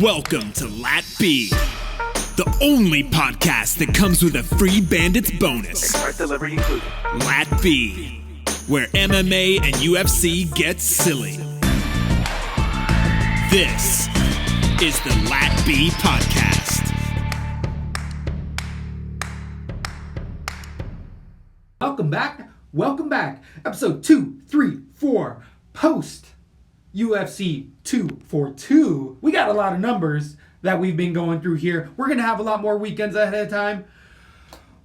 Welcome to LaTB, the only podcast that comes with a free Bandits bonus. Express delivery included. LaTB, where MMA and UFC get silly. This is the LaTB podcast. Welcome back. Episode 234, post UFC 242. We got a lot of numbers that we've been going through here. We're going to have a lot more weekends ahead of time.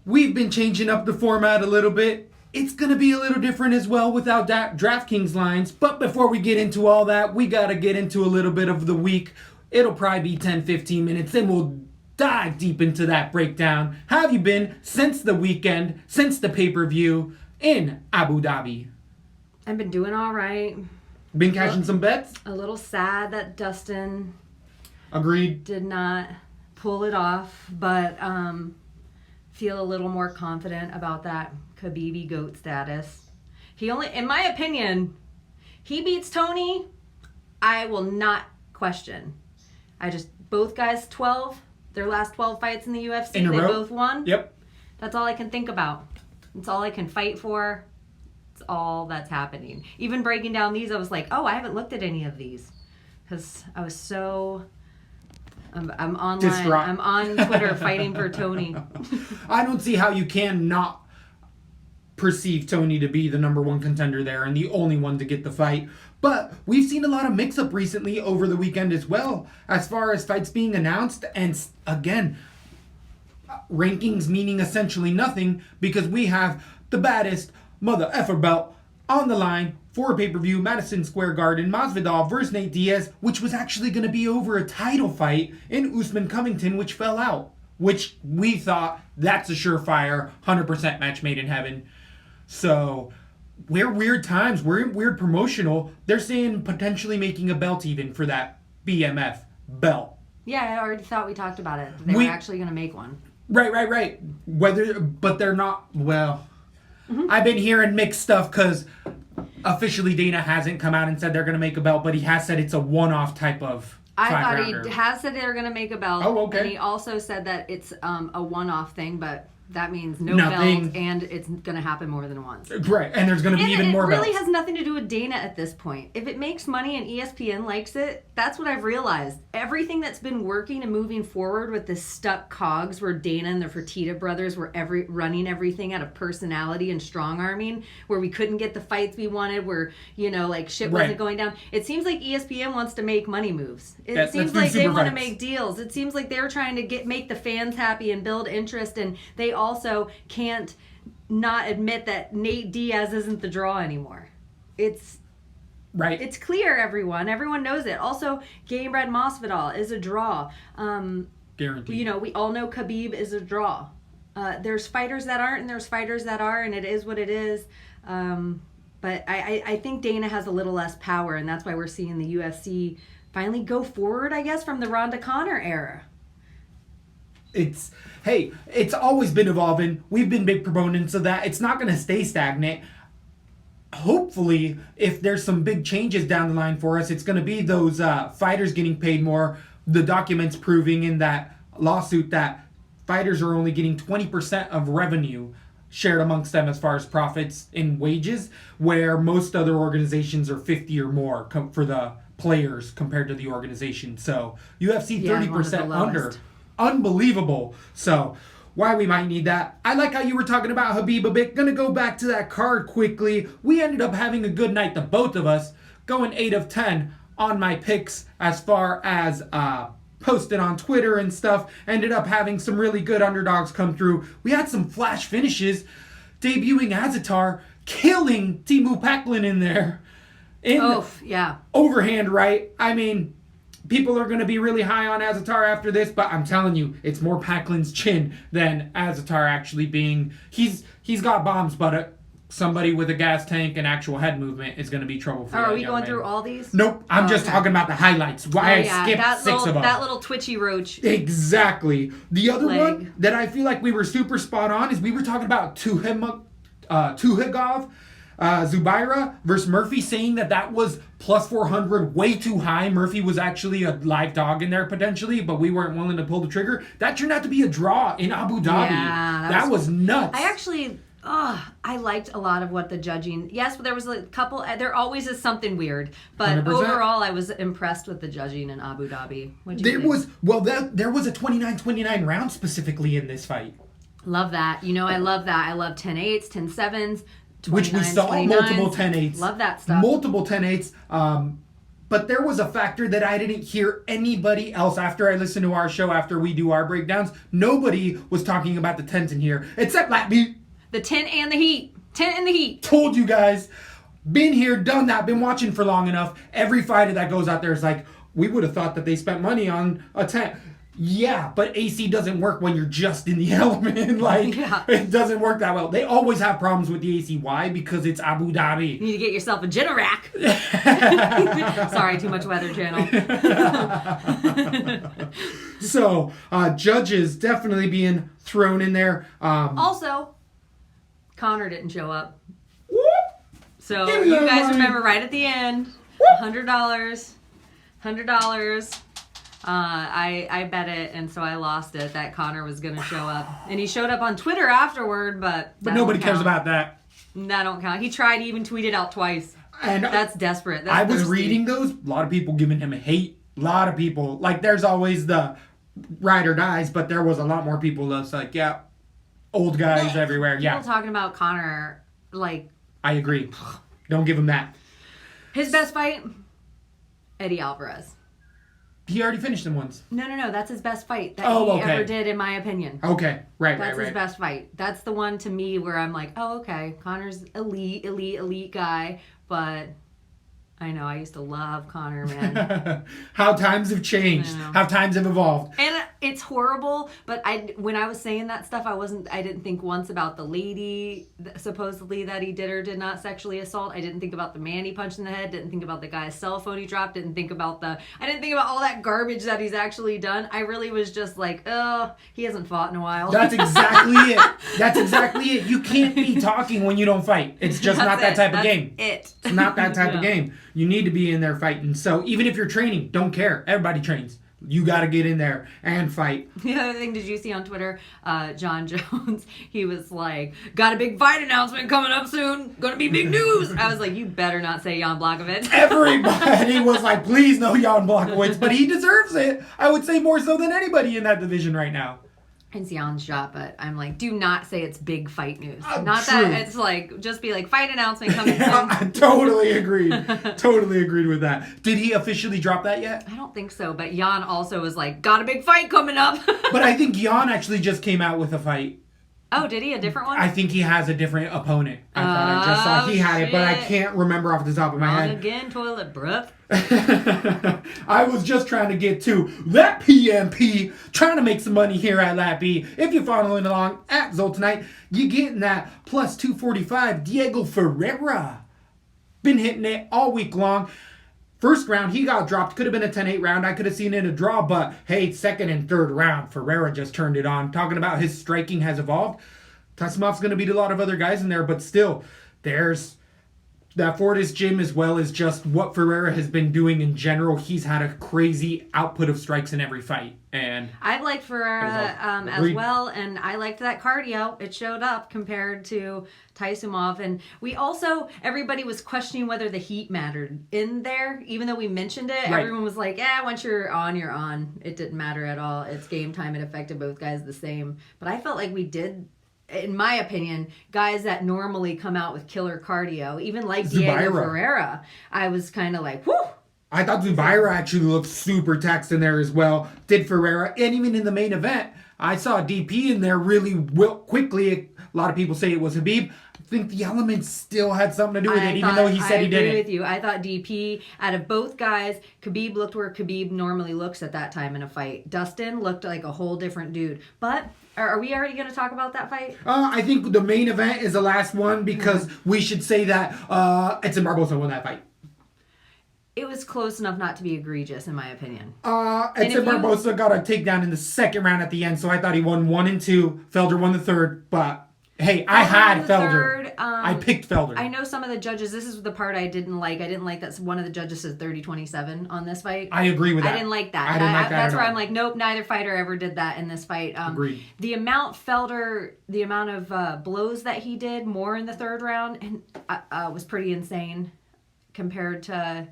We've been changing up the format a little bit. It's going to be a little different as well without DraftKings lines. But before we get into all that, we got to get into a little bit of the week. It'll probably be 10-15 minutes, then we'll dive deep into that breakdown. How have you been since the weekend, since the pay-per-view in Abu Dhabi? I've been doing all right. Been cashing some bets? A little sad that Dustin Agreed. did not pull it off, but feel a little more confident about that Khabib GOAT status. He only, in my opinion, he beats Tony, I will not question. Both guys 12, their last 12 fights in the UFC, In a they row? both won. Yep. That's all I can think about. It's all I can fight for. It's all that's happening. Even breaking down these, I was like, oh, I haven't looked at any of these. Because I was so... I'm online. Distraught. I'm on Twitter fighting for Tony. I don't see how you can not perceive Tony to be the number one contender there and the only one to get the fight. But we've seen a lot of mix-up recently over the weekend as well, as far as fights being announced. And again, rankings meaning essentially nothing, because we have the baddest mother effer belt on the line for a pay-per-view, Madison Square Garden, Masvidal versus Nate Diaz, which was actually going to be over a title fight in Usman Covington, which fell out, which we thought that's a surefire 100% match made in heaven. So we're weird times. We're in weird promotional. They're saying potentially making a belt even for that BMF belt. Yeah, I already thought we talked about it. They were actually going to make one. Right. But they're not, well... I've been hearing mixed stuff because officially Dana hasn't come out and said they're going to make a belt, but he has said it's a one-off type of I thought he has said they're going to make a belt. Oh, okay. And he also said that it's a one-off thing, but that means no Nothing. belt, and it's going to happen more than once. Right, and there's going to be even more belts. It really has nothing to do with Dana at this point. If it makes money and ESPN likes it, that's what I've realized. Everything that's been working and moving forward with this stuck cogs where Dana and the Fertitta brothers were running everything out of personality and strong-arming, where we couldn't get the fights we wanted, where, shit wasn't going down. It seems like ESPN wants to make money moves. It seems like they want to make deals. It seems like they're trying to make the fans happy and build interest, and they also can't not admit that Nate Diaz isn't the draw anymore. It's clear, everyone. Everyone knows it. Also, Gamebred Masvidal is a draw. Guaranteed. We all know Khabib is a draw. There's fighters that aren't, and there's fighters that are, and it is what it is. But I think Dana has a little less power, and that's why we're seeing the UFC finally go forward, I guess, from the Ronda Conner era. It's always been evolving. We've been big proponents of that. It's not going to stay stagnant. Hopefully, if there's some big changes down the line for us, it's going to be those fighters getting paid more. The documents proving in that lawsuit that fighters are only getting 20% of revenue shared amongst them as far as profits in wages, where most other organizations are 50 or more for the players compared to the organization. So UFC 30% under. Unbelievable. So why we might need that. I like how you were talking about Khabib a bit. Gonna go back to that card quickly. We ended up having a good night, the both of us, going 8 of 10 on my picks as far as posted on Twitter and stuff. Ended up having some really good underdogs come through. We had some flash finishes, debuting Azatar, killing Timu Packlin in there. Overhand right. I mean, people are going to be really high on Azatar after this, but I'm telling you, it's more Packlin's chin than Azatar actually being... He's got bombs, but somebody with a gas tank and actual head movement is going to be trouble for you. Are we going through all these? Nope. I'm just talking about the highlights. Why I skipped 6 of them. That little twitchy roach. Exactly. The other one that I feel like we were super spot on is we were talking about Tuhigov. Zubaira versus Murphy, saying that was plus 400 way too high. Murphy was actually a live dog in there potentially, but we weren't willing to pull the trigger. That turned out to be a draw in Abu Dhabi. Yeah, that was nuts. I liked a lot of what the judging. Yes, but there was a couple. There always is something weird, but 100%. Overall, I was impressed with the judging in Abu Dhabi. There was a 29-29 round specifically in this fight. Love that. I love that. I love 10-8s, 10-7s, which we saw 29s. multiple 10-8s. Love that stuff. Multiple 10-8s. But there was a factor that I didn't hear anybody else after I listened to our show, after we do our breakdowns. Nobody was talking about the 10s in here, except LaTB. The 10 and the heat. 10 and the heat. Told you guys. Been here, done that, been watching for long enough. Every fighter that goes out there is like, we would have thought that they spent money on a 10. Yeah, but AC doesn't work when you're just in the element. It doesn't work that well. They always have problems with the AC. Why? Because it's Abu Dhabi. You need to get yourself a Generac. Sorry, too much Weather Channel. So, judges definitely being thrown in there. Also, Connor didn't show up. Whoop, so, you guys remember right at the end, $100. $100. I bet it, and so I lost it, that Connor was going to show up. And he showed up on Twitter afterward, but nobody cares about that. That don't count. He tried to even tweet it out twice. And that's desperate. That's I was thirsty. reading those. A lot of people giving him hate. A lot of people. Like, there's always the ride or dies, but there was a lot more people that's like, yeah, old guys everywhere. People talking about Connor, like... I agree. Don't give him that. His best fight? Eddie Alvarez. He already finished him once. No. That's his best fight that he ever did, in my opinion. Okay. Right. That's his best fight. That's the one to me where I'm like, oh, okay. Connor's elite guy. But I know, I used to love Connor, man. How times have changed. How times have evolved. And it's horrible, but when I was saying that stuff, I didn't think once about the lady supposedly that he did or did not sexually assault. I didn't think about the man he punched in the head. Didn't think about the guy's cell phone he dropped. I didn't think about all that garbage that he's actually done. I really was just like, oh, he hasn't fought in a while. That's exactly it. That's exactly it. You can't be talking when you don't fight. It's just not that type of game. It's not that type of game. You need to be in there fighting. So even if you're training, don't care. Everybody trains. You got to get in there and fight. The other thing, did you see on Twitter, John Jones, he was like, got a big fight announcement coming up soon. Gonna be big news. I was like, you better not say Jan Blachowicz. Everybody was like, please no Jan Blachowicz. But he deserves it. I would say more so than anybody in that division right now. It's Jan's shot, but I'm like, do not say it's big fight news. Not true. that it's like, just be like, fight announcement coming soon. I totally agreed. Totally agreed with that. Did he officially drop that yet? I don't think so, but Jan also was like, got a big fight coming up. But I think Jan actually just came out with a fight. Oh, did he? A different one? I think he has a different opponent. I thought I just saw he had it, but I can't remember off the top of my head. Again, toilet breath. I was just trying to get to that PMP, trying to make some money here at LaTB. If you're following along at Zol tonight, you're getting that plus 245 Diego Ferreira. Been hitting it all week long. First round, he got dropped. Could have been a 10-8 round. I could have seen it a draw, but hey, second and third round, Ferreira just turned it on. Talking about his striking has evolved. Tasimov's going to beat a lot of other guys in there, but still, there's that Fortis gym as well as just what Ferreira has been doing in general. He's had a crazy output of strikes in every fight. And I've liked Ferreira as well, and I liked that cardio. It showed up compared to Taisumov. And we also, everybody was questioning whether the heat mattered in there, even though we mentioned it. Right. Everyone was like, once you're on, you're on. It didn't matter at all. It's game time. It affected both guys the same. But I felt like we did, in my opinion, guys that normally come out with killer cardio, even like Diego Ferreira, I was kind of like, whew. I thought Zubaira actually looked super taxed in there as well. Did Ferreira. And even in the main event, I saw DP in there really quickly. A lot of people say it was Habib. I think the elements still had something to do with it, even though he said he didn't. I agree with you. I thought DP, out of both guys, Khabib looked where Khabib normally looks at that time in a fight. Dustin looked like a whole different dude. But are we already going to talk about that fight? I think the main event is the last one because we should say that Edson Barbosa won that fight. It was close enough not to be egregious, in my opinion. Edson Barbosa got a takedown in the second round at the end, so I thought he won 1 and 2. Felder won the third, but Hey, I had Felder. Third, I picked Felder. I know some of the judges, this is the part I didn't like. I didn't like that one of the judges said 30-27 on this fight. I agree with that. I didn't like that. I didn't like that That's at where all. I'm like, nope, neither fighter ever did that in this fight. Agreed. The amount of blows that he did more in the third round and was pretty insane compared to...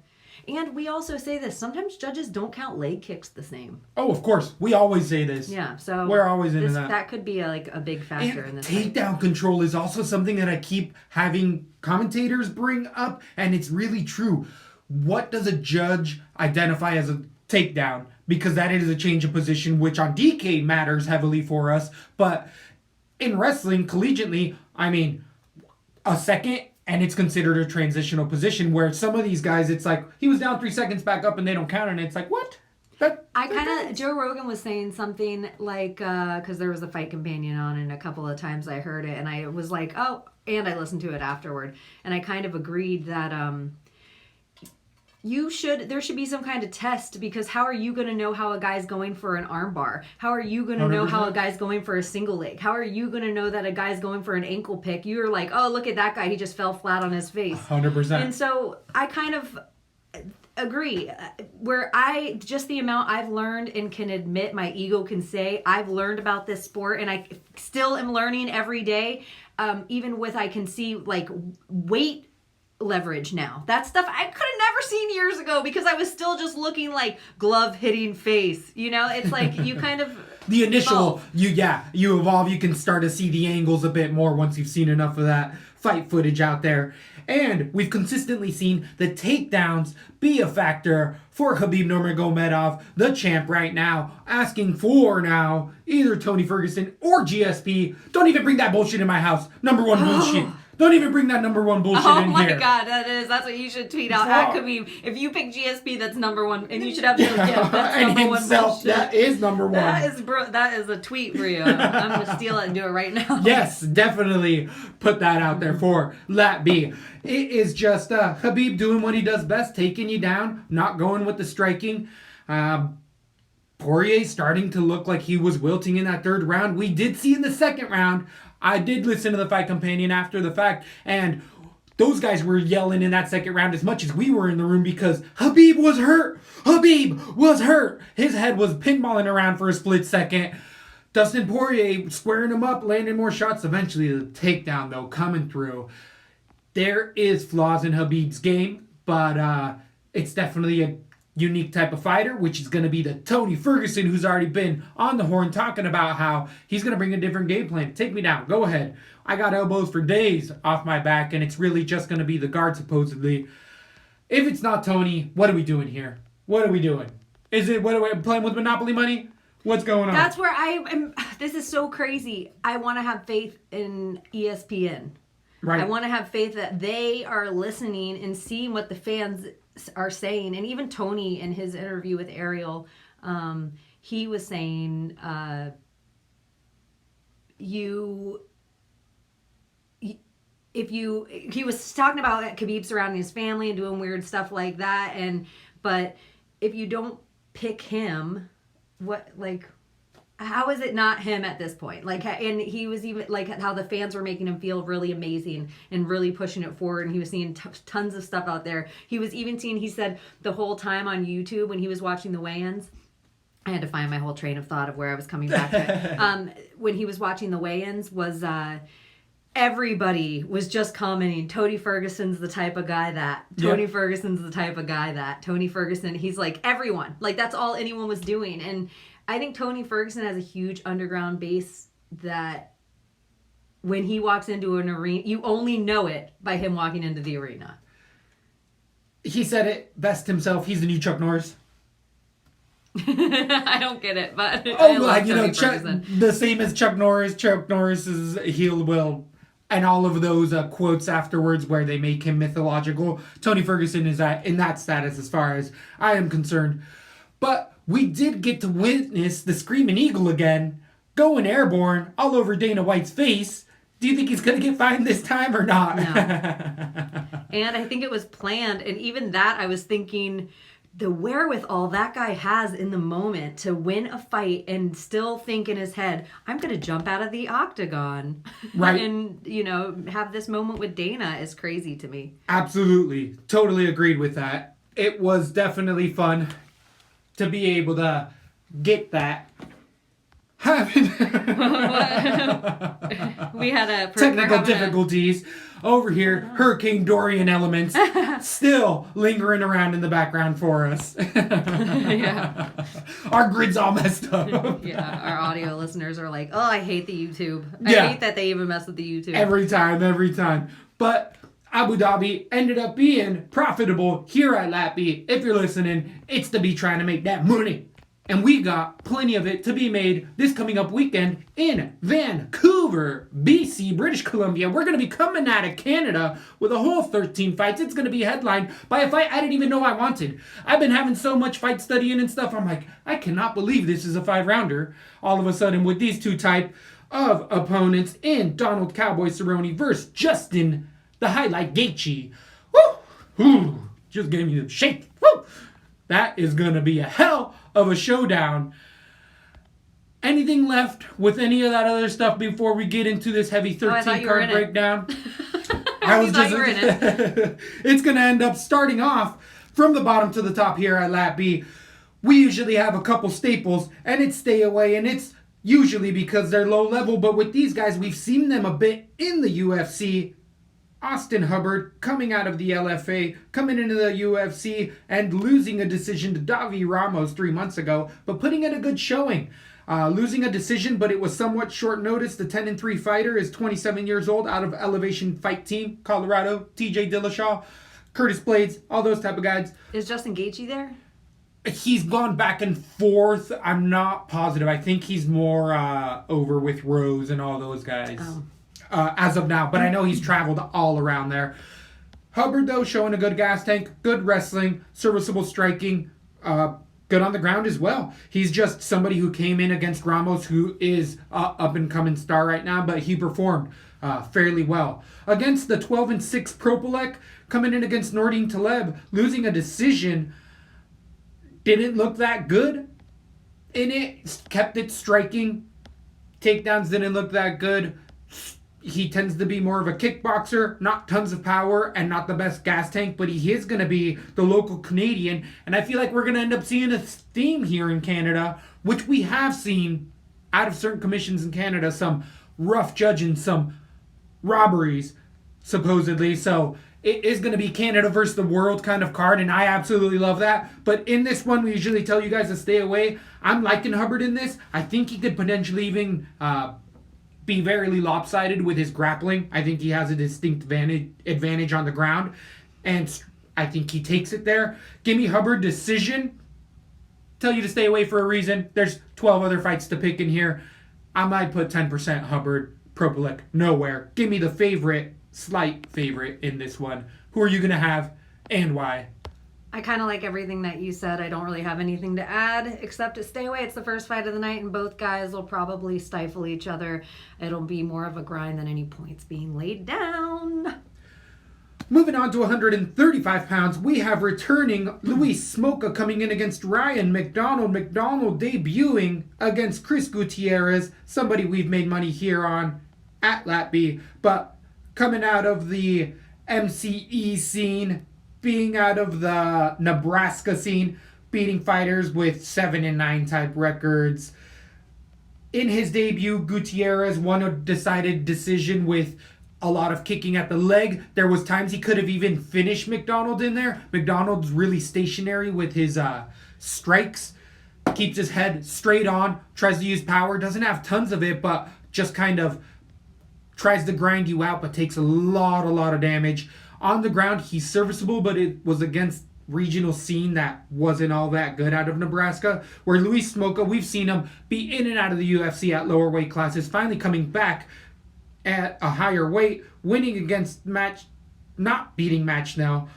And we also say this, sometimes judges don't count leg kicks the same. Oh, of course. We always say this. Yeah, so... We're always into that. That could be a big factor in this fight. Takedown control is also something that I keep having commentators bring up, and it's really true. What does a judge identify as a takedown? Because that is a change of position, which on DK matters heavily for us. But in wrestling, collegiately, I mean, a second... And it's considered a transitional position where some of these guys, it's like, he was down 3 seconds back up and they don't count. And it's like, what? Joe Rogan was saying something like, because there was a fight companion on and a couple of times I heard it. And I was like, oh, and I listened to it afterward. And I kind of agreed that there should be some kind of test, because how are you going to know how a guy's going for an arm bar? How are you going to know how a guy's going for a single leg? How are you going to know that a guy's going for an ankle pick? You're like, oh, look at that guy. He just fell flat on his face. 100%. And so I kind of agree. Just the amount I've learned and can admit, my ego can say, I've learned about this sport and I still am learning every day. Even with, I can see like weight leverage now. That stuff I could have never seen years ago because I was still just looking like glove hitting face. You know, it's like you kind of the initial you evolve. You can start to see the angles a bit more once you've seen enough of that fight footage out there. And we've consistently seen the takedowns be a factor for Khabib Nurmagomedov, the champ right now, asking for now either Tony Ferguson or GSP. Don't even bring that bullshit in my house. Number one bullshit. Don't even bring that number one bullshit in here. Oh my God, that's what you should tweet out at Khabib. If you pick GSP, that's number one, and you should have to that's and number himself, one bullshit. That is number one. That is a tweet for you. I'm gonna steal it and do it right now. Yes, definitely put that out there for LaTB. It is just Khabib doing what he does best, taking you down, not going with the striking. Poirier starting to look like he was wilting in that third round. We did see in the second round. I did listen to the fight companion after the fact, and those guys were yelling in that second round as much as we were in the room because Khabib was hurt. Khabib was hurt. His head was pinballing around for a split second. Dustin Poirier squaring him up, landing more shots. Eventually the takedown, though, coming through. There is flaws in Khabib's game, but it's definitely a unique type of fighter, which is going to be the Tony Ferguson, who's already been on the horn talking about how he's going to bring a different game plan. Take me down. Go ahead. I got elbows for days off my back, and it's really just going to be the guard, supposedly. If it's not Tony, what are we doing here? What are we doing? What are we playing with Monopoly money? What's going on? That's where I am. This is so crazy. I want to have faith in ESPN. Right. I want to have faith that they are listening and seeing what the fans are saying. And even Tony, in his interview with Ariel, he was saying, he was talking about Khabib surrounding his family and doing weird stuff like that. But if you don't pick him, how is it not him at this point? And he was even like how the fans were making him feel really amazing and really pushing it forward. And he was seeing tons of stuff out there. He was even seeing, he said the whole time on YouTube when he was watching the weigh-ins, I had to find my whole train of thought of where I was coming back to. When he was watching the weigh-ins was, everybody was just commenting, Tony Ferguson's the type of guy that. Tony Ferguson's the type of guy that. Tony Ferguson, he's like everyone. Like that's all anyone was doing. And I think Tony Ferguson has a huge underground base that when he walks into an arena, you only know it by him walking into the arena. He said it best himself. He's the new Chuck Norris. I don't get it, but the same as Chuck Norris. Chuck Norris's heel will, and all of those quotes afterwards where they make him mythological. Tony Ferguson is in that status as far as I am concerned. But we did get to witness the Screaming Eagle again, going airborne all over Dana White's face. Do you think he's going to get fined this time or not? No. And I think it was planned. And even that, I was thinking, the wherewithal that guy has in the moment to win a fight and still think in his head, I'm going to jump out of the octagon. Right. And, have this moment with Dana is crazy to me. Absolutely. Totally agreed with that. It was definitely fun to be able to get that. We had technical difficulties over here. Hurricane Dorian elements still lingering around in the background for us. Yeah. Our grid's all messed up. Yeah, our audio listeners are like, oh, I hate the YouTube. I hate that they even mess with the YouTube. Every time. But Abu Dhabi ended up being profitable here at LaTB. If you're listening, it's to be trying to make that money. And we got plenty of it to be made this coming up weekend in Vancouver, BC, British Columbia. We're going to be coming out of Canada with a whole 13 fights. It's going to be headlined by a fight I didn't even know I wanted. I've been having so much fight studying and stuff. I'm like, I cannot believe this is a 5-rounder. All of a sudden with these two type of opponents in Donald Cowboy Cerrone versus Justin the Highlight Gaethje. Woo! Just gave me the shake. Woo! That is going to be a hell of a showdown. Anything left with any of that other stuff before we get into this heavy 13 card breakdown? I was just in it. It's going to end up starting off from the bottom to the top here at LaTB. We usually have a couple staples, and it's stay away, and it's usually because they're low level, but with these guys, we've seen them a bit in the UFC. Austin Hubbard coming out of the LFA, coming into the UFC, and losing a decision to Davi Ramos 3 months ago, but putting in a good showing. Losing a decision, but it was somewhat short notice. The 10-3 fighter is 27 years old, out of Elevation Fight Team, Colorado, TJ Dillashaw, Curtis Blades, all those type of guys. Is Justin Gaethje there? He's gone back and forth. I'm not positive. I think he's more over with Rose and all those guys. Oh. As of now, but I know he's traveled all around there. Hubbard, though, showing a good gas tank, good wrestling, serviceable striking, good on the ground as well. He's just somebody who came in against Ramos, who is up-and-coming star right now, but he performed fairly well. Against the 12-6 Propolek, coming in against Nordine Taleb, losing a decision, didn't look that good in it, kept it striking. Takedowns didn't look that good. He tends to be more of a kickboxer, not tons of power, and not the best gas tank, but he is going to be the local Canadian. And I feel like we're going to end up seeing a theme here in Canada, which we have seen out of certain commissions in Canada, some rough judging, some robberies, supposedly. So it is going to be Canada versus the world kind of card, and I absolutely love that. But in this one, we usually tell you guys to stay away. I'm liking Hubbard in this. I think he could potentially even be very lopsided with his grappling. I think he has a distinct advantage on the ground, and I think he takes it there. Give me Hubbard decision. Tell you to stay away for a reason. There's 12 other fights to pick in here. I might put 10% Hubbard. Propolek, nowhere. Give me the favorite, slight favorite in this one. Who are you going to have and why? I kind of like everything that you said. I don't really have anything to add except to stay away. It's the first fight of the night, and both guys will probably stifle each other. It'll be more of a grind than any points being laid down. Moving on to 135 pounds, we have returning Luis Smoka coming in against Ryan McDonald. McDonald debuting against Chris Gutierrez, somebody we've made money here on at LaTB, but coming out of the MCE scene, being out of the Nebraska scene, beating fighters with 7-9 type records. In his debut, Gutierrez won a decided decision with a lot of kicking at the leg. There was times he could have even finished McDonald in there. McDonald's really stationary with his strikes. Keeps his head straight on, tries to use power, doesn't have tons of it, but just kind of tries to grind you out, but takes a lot of damage. On the ground, he's serviceable, but it was against regional scene that wasn't all that good out of Nebraska. Where Luis Smoka, we've seen him be in and out of the UFC at lower weight classes, finally coming back at a higher weight, winning against not beating Match now,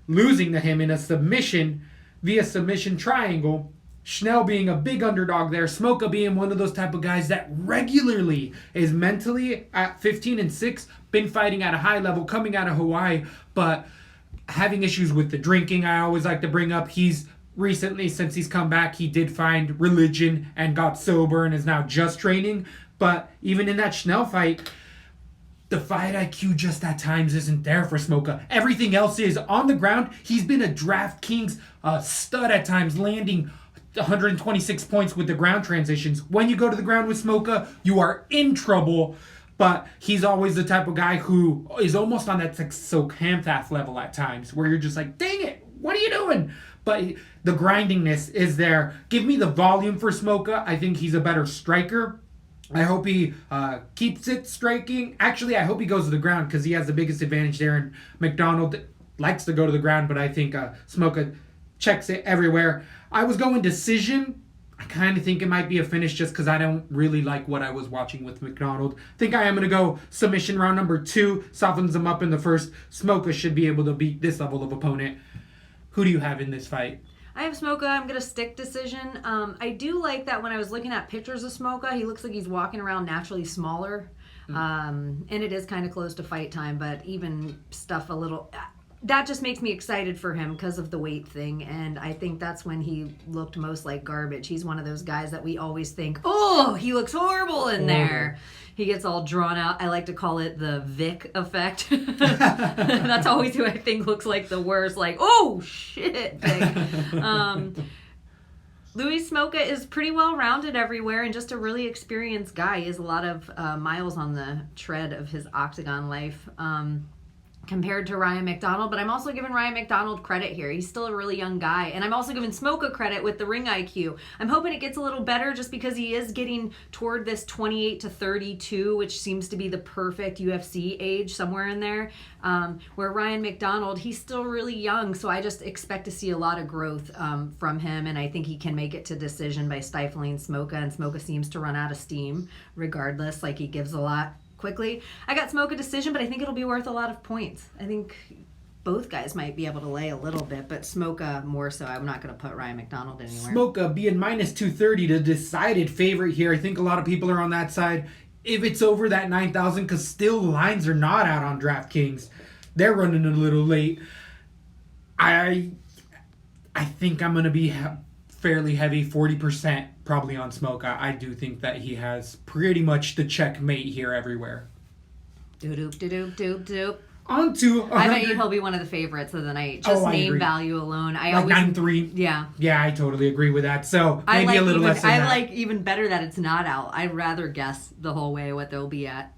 losing to him in a submission via submission triangle. Schnell being a big underdog there. Smoka being one of those type of guys that regularly is mentally at 15-6, been fighting at a high level, coming out of Hawaii, but having issues with the drinking. I always like to bring up he's recently, since he's come back, he did find religion and got sober and is now just training. But even in that Schnell fight, the fight IQ just at times isn't there for Smoka. Everything else is. On the ground, he's been a DraftKings stud at times, landing 126 points with the ground transitions. When you go to the ground with Smoka, you are in trouble. But he's always the type of guy who is almost on that Sokhamthath level at times, where you're just like, dang it, what are you doing? But the grindingness is there. Give me the volume for Smoka. I think he's a better striker. I hope he keeps it striking. Actually, I hope he goes to the ground because he has the biggest advantage there. And McDonald likes to go to the ground, but I think Smoka checks it everywhere. I was going decision. I kind of think it might be a finish just because I don't really like what I was watching with McDonald. I think I am going to go submission round number 2. Softens him up in the first. Smoka should be able to beat this level of opponent. Who do you have in this fight? I have Smoka. I'm going to stick decision. I do like that when I was looking at pictures of Smoka, he looks like he's walking around naturally smaller. And it is kind of close to fight time, but even stuff a little... That just makes me excited for him because of the weight thing, and I think that's when he looked most like garbage. He's one of those guys that we always think, oh, he looks horrible in there. He gets all drawn out. I like to call it the Vic effect. That's always who I think looks like the worst, like, oh, shit thing. Louis Smoka is pretty well-rounded everywhere and just a really experienced guy. He has a lot of miles on the tread of his octagon life. Compared to Ryan McDonald, but I'm also giving Ryan McDonald credit here. He's still a really young guy, and I'm also giving Smoka credit with the ring IQ. I'm hoping it gets a little better just because he is getting toward this 28 to 32, which seems to be the perfect UFC age, somewhere in there, where Ryan McDonald, he's still really young, so I just expect to see a lot of growth from him, and I think he can make it to decision by stifling Smoka, and Smoka seems to run out of steam regardless, like he gives a lot quickly. I got Smoka decision, but I think it'll be worth a lot of points. I think both guys might be able to lay a little bit, but Smoka more so. I'm not going to put Ryan McDonald anywhere. Smoka being minus 230, the decided favorite here. I think a lot of people are on that side. If it's over that 9,000, because still lines are not out on DraftKings. They're running a little late. I think I'm going to be fairly heavy, 40% probably on Smoka. I do think that he has pretty much the checkmate here everywhere. Doop. On to 100. I bet he'll be one of the favorites of the night. Just name value alone. I like always 9-3. Yeah. Yeah, I totally agree with that. So maybe a little less than that. I like even better that it's not out. I'd rather guess the whole way what they'll be at.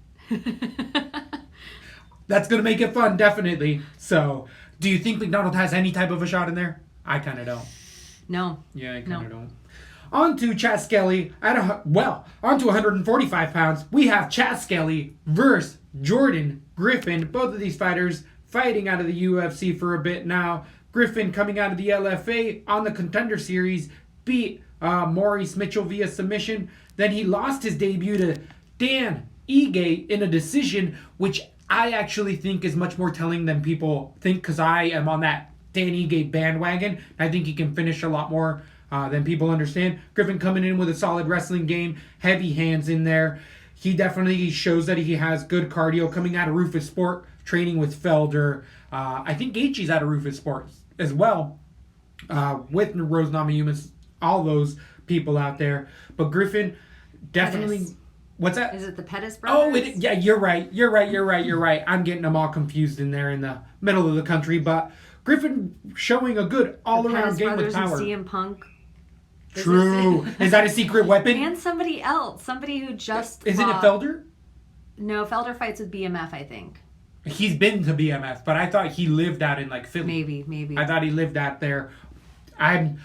That's going to make it fun, definitely. So, do you think McDonald has any type of a shot in there? I kind of don't. No. Yeah, I kind of don't. On to Chad Skelly. On to 145 pounds. We have Chad Skelly versus Jordan Griffin. Both of these fighters fighting out of the UFC for a bit now. Griffin coming out of the LFA on the Contender Series. Beat Maurice Mitchell via submission. Then he lost his debut to Dan Ige in a decision, which I actually think is much more telling than people think, because I am on that Dan Ige bandwagon. I think he can finish a lot more than people understand. Griffin coming in with a solid wrestling game, heavy hands in there. He definitely shows that he has good cardio coming out of Rufus Sport, training with Felder. I think Gaethje's out of Rufus Sport as well, with Rose Namajunas, all those people out there. But Griffin definitely... Pettis. What's that? Is it the Pettis brothers? Oh, yeah, you're right. I'm getting them all confused in there in the middle of the country. But Griffin showing a good all-around game with power. And CM Punk. True. Is that a secret weapon? And somebody else. Somebody who just Isn't it Felder? No, Felder fights with BMF, I think. He's been to BMF, but I thought he lived out in like Philly. Maybe. I thought he lived out there. Back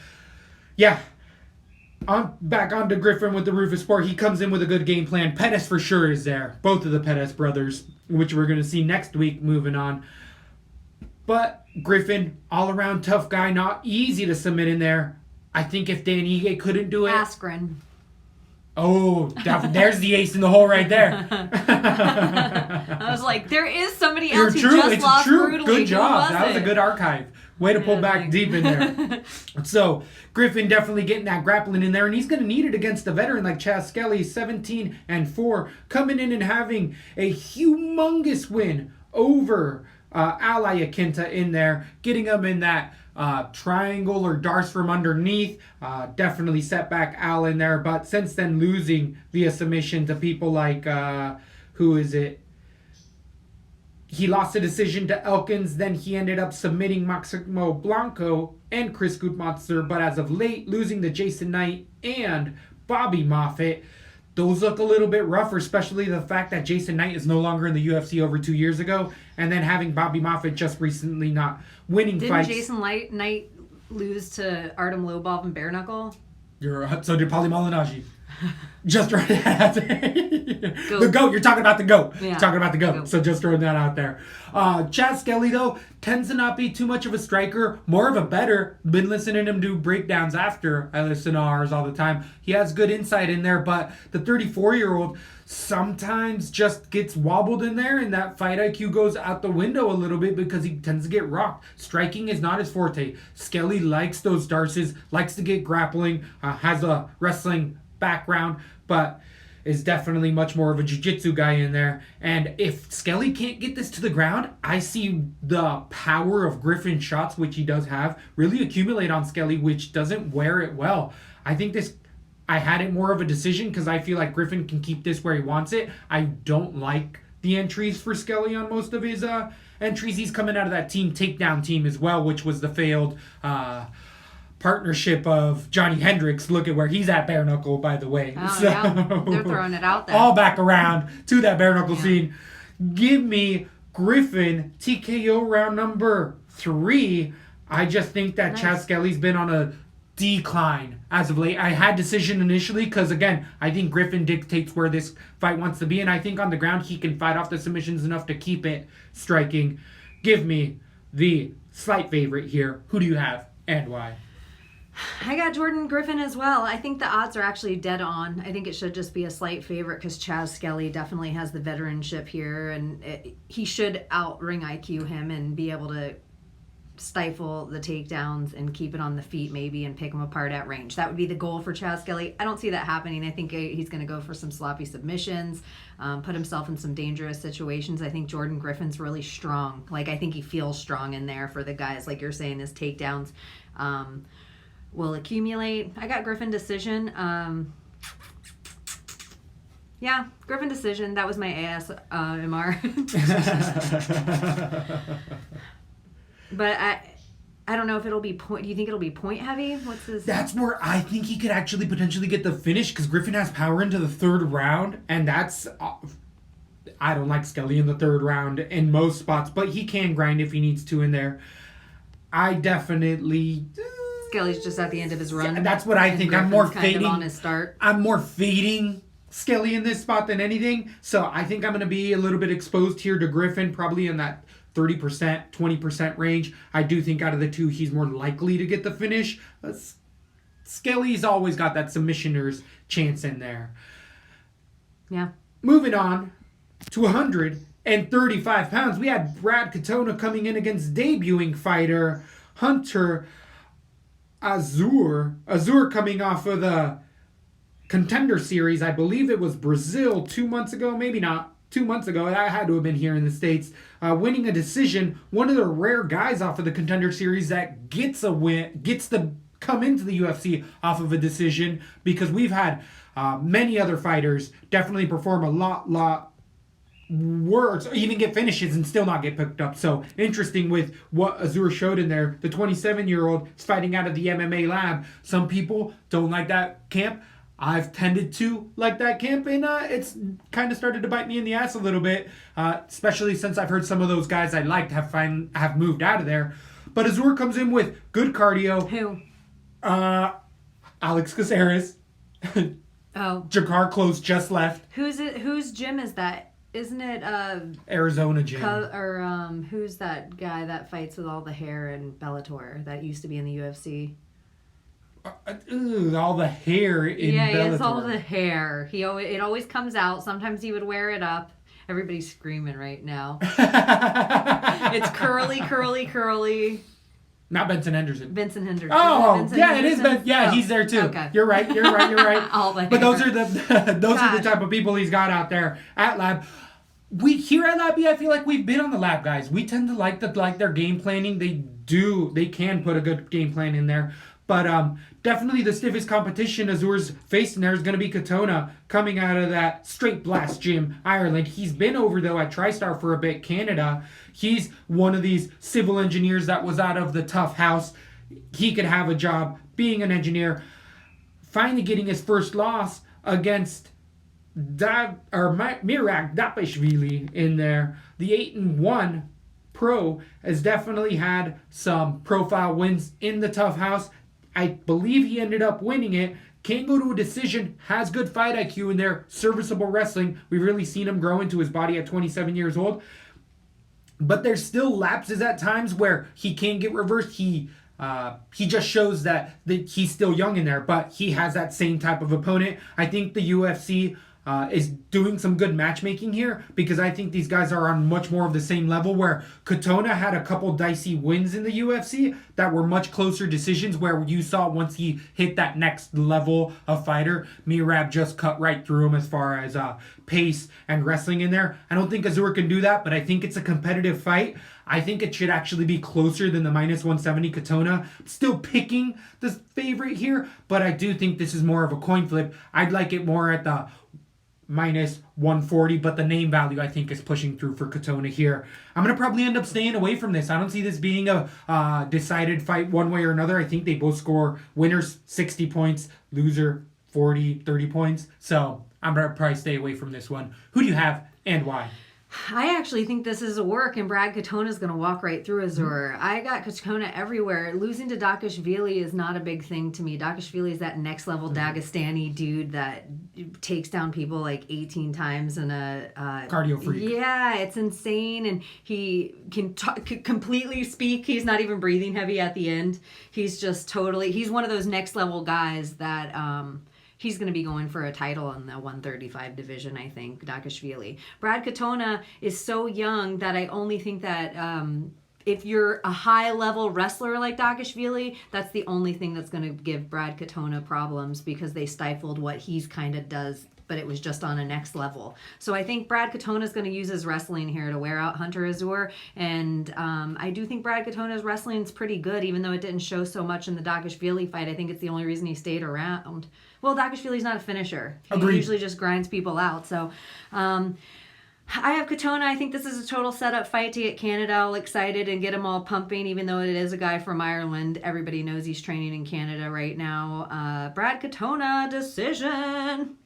on to Griffin with the Rufus Sport. He comes in with a good game plan. Pettis for sure is there. Both of the Pettis brothers, which we're going to see next week moving on. But Griffin, all-around tough guy, not easy to submit in there. I think if Dan Ige couldn't do it... Askren. Oh, there's the ace in the hole right there. I was like, there is somebody else who just lost brutally. Good job. That was a good archive. Way to pull back deep in there. So, Griffin definitely getting that grappling in there, and he's going to need it against a veteran like Chad Skelly, 17-4, coming in and having a humongous win over Ally Akinta in there, getting him in that triangle or darts from underneath. Definitely set back Al in there. But since then, losing via submission to people like, who is it? He lost a decision to Elkins. Then he ended up submitting Maximo Blanco and Chris Gutmonster. But as of late, losing to Jason Knight and Bobby Moffett. Those look a little bit rougher, especially the fact that Jason Knight is no longer in the UFC over 2 years ago, and then having Bobby Moffett just recently not winning fights. Didn't Jason Knight lose to Artem Lobov and Bare Knuckle? So did Paulie Malignaggi. Just throwing that out there. The GOAT. You're talking about the GOAT. Yeah. You're talking about the GOAT. So just throwing that out there. Chad Skelly, though, tends to not be too much of a striker. More of a better. Been listening to him do breakdowns after I listen to ours all the time. He has good insight in there, but the 34-year-old sometimes just gets wobbled in there, and that fight IQ goes out the window a little bit because he tends to get rocked. Striking is not his forte. Skelly likes those darces, likes to get grappling, has a wrestling background, but is definitely much more of a jiu-jitsu guy in there. And if Skelly can't get this to the ground, I see the power of Griffin's shots, which he does have, really accumulate on Skelly, which doesn't wear it well. I had it more of a decision because I feel like Griffin can keep this where he wants it. I don't like the entries for Skelly on most of his entries. He's coming out of that team takedown team as well, which was the failed partnership of Johnny Hendricks. Look at where he's at, bare knuckle, by the way. Oh, so, yeah. They're throwing it out there. All back around to that bare knuckle scene. Give me Griffin TKO round number 3. I just think that Chad Skelly's been on a decline as of late. I had decision initially because, again, I think Griffin dictates where this fight wants to be, and I think on the ground he can fight off the submissions enough to keep it striking. Give me the slight favorite here. Who do you have and why? I got Jordan Griffin as well. I think the odds are actually dead on. I think it should just be a slight favorite because Chaz Skelly definitely has the veteranship here, and he should out-ring IQ him and be able to stifle the takedowns and keep it on the feet maybe and pick him apart at range. That would be the goal for Chaz Skelly. I don't see that happening. I think he's going to go for some sloppy submissions, put himself in some dangerous situations. I think Jordan Griffin's really strong. I think he feels strong in there for the guys. Like you're saying, his takedowns will accumulate. I got Griffin decision. Yeah, Griffin decision. That was my ASMR. But I don't know if it'll be point. Do you think it'll be point heavy? What's this? That's where I think he could actually potentially get the finish because Griffin has power into the third round, and that's. I don't like Skelly in the third round in most spots, but he can grind if he needs to in there. I definitely. Skelly's just at the end of his run. Yeah, that's what I think. I'm more fading. Kind of on his start. I'm more fading Skelly in this spot than anything. So I think I'm going to be a little bit exposed here to Griffin, probably in that 30%, 20% range. I do think out of the two, he's more likely to get the finish. Skelly's always got that submissioner's chance in there. Yeah. Moving on to 135 pounds, we had Brad Katona coming in against debuting fighter Hunter Azur. Azur coming off of the Contender Series. I believe it was Brazil 2 months ago. Maybe not. 2 months ago. I had to have been here in the States. Winning a decision. One of the rare guys off of the Contender Series that gets a win, gets to come into the UFC off of a decision, because we've had many other fighters definitely perform a lot worse, or even get finishes and still not get picked up. So interesting with what Azur showed in there. The 27-year-old is fighting out of the MMA lab. Some people don't like that camp. I've tended to like that camp, and it's kind of started to bite me in the ass a little bit, especially since I've heard some of those guys I liked have moved out of there. But Azur comes in with good cardio. Who? Alex Caceres. Oh. Jakar Close just left. Whose gym is that? Isn't it Arizona gym? Who's that guy that fights with all the hair in Bellator that used to be in the UFC? All the hair in Bellator. Yeah, he has all the hair. It always comes out. Sometimes he would wear it up. Everybody's screaming right now. It's curly. Not Benson Henderson. Vincent Henderson. Oh, Vincent yeah, Henderson? it is. Yeah, he's there too. Okay. You're right. All the hair. But those are the type of people he's got out there at lab. We here at LaTB, I feel like we've been on the lap, guys. We tend to like their game planning. They can put a good game plan in there. But definitely the stiffest competition Azur's facing there is going to be Katona, coming out of that Straight Blast gym, Ireland. He's been over, though, at TriStar for a bit, Canada. He's one of these civil engineers that was out of the tough house. He could have a job being an engineer. Finally getting his first loss against Mirak Dapashvili in there. The 8-1 pro has definitely had some profile wins in the tough house. I believe he ended up winning it. Can't go to a decision. Has good fight IQ in there. Serviceable wrestling. We've really seen him grow into his body at 27 years old. But there's still lapses at times where he can't get reversed. He just shows that he's still young in there, but he has that same type of opponent. I think the UFC is doing some good matchmaking here, because I think these guys are on much more of the same level, where Katona had a couple dicey wins in the UFC that were much closer decisions, where you saw once he hit that next level of fighter, Merab just cut right through him as far as pace and wrestling in there. I don't think Azur can do that, but I think it's a competitive fight. I think it should actually be closer than the minus 170 Katona. Still picking the favorite here, but I do think this is more of a coin flip. I'd like it more at the minus 140, but the name value I think is pushing through for Katona here. I'm going to probably end up staying away from this. I don't see this being a decided fight one way or another. I think they both score winners 60 points, loser 40, 30 points. So I'm going to probably stay away from this one. Who do you have and why? I actually think this is a work, and Brad Katona is going to walk right through Azur. Mm-hmm. I got Katona everywhere. Losing to Dakashvili is not a big thing to me. Dakashvili is that next level Dagestani dude that takes down people like 18 times in a cardio freak. Yeah, it's insane, and he can completely speak. He's not even breathing heavy at the end. He's just totally. He's one of those next level guys that. He's going to be going for a title in the 135 division, I think, Dakashvili. Brad Katona is so young that I only think that if you're a high-level wrestler like Dakashvili, that's the only thing that's going to give Brad Katona problems, because they stifled what he's kind of does, but it was just on a next level. So I think Brad Katona is going to use his wrestling here to wear out Hunter Azur, and I do think Brad Katona's wrestling is pretty good, even though it didn't show so much in the Dakashvili fight. I think it's the only reason he stayed around. Well, Dakashvili's not a finisher. He usually just grinds people out. So I have Katona. I think this is a total setup fight to get Canada all excited and get them all pumping, even though it is a guy from Ireland. Everybody knows he's training in Canada right now. Brad Katona, decision.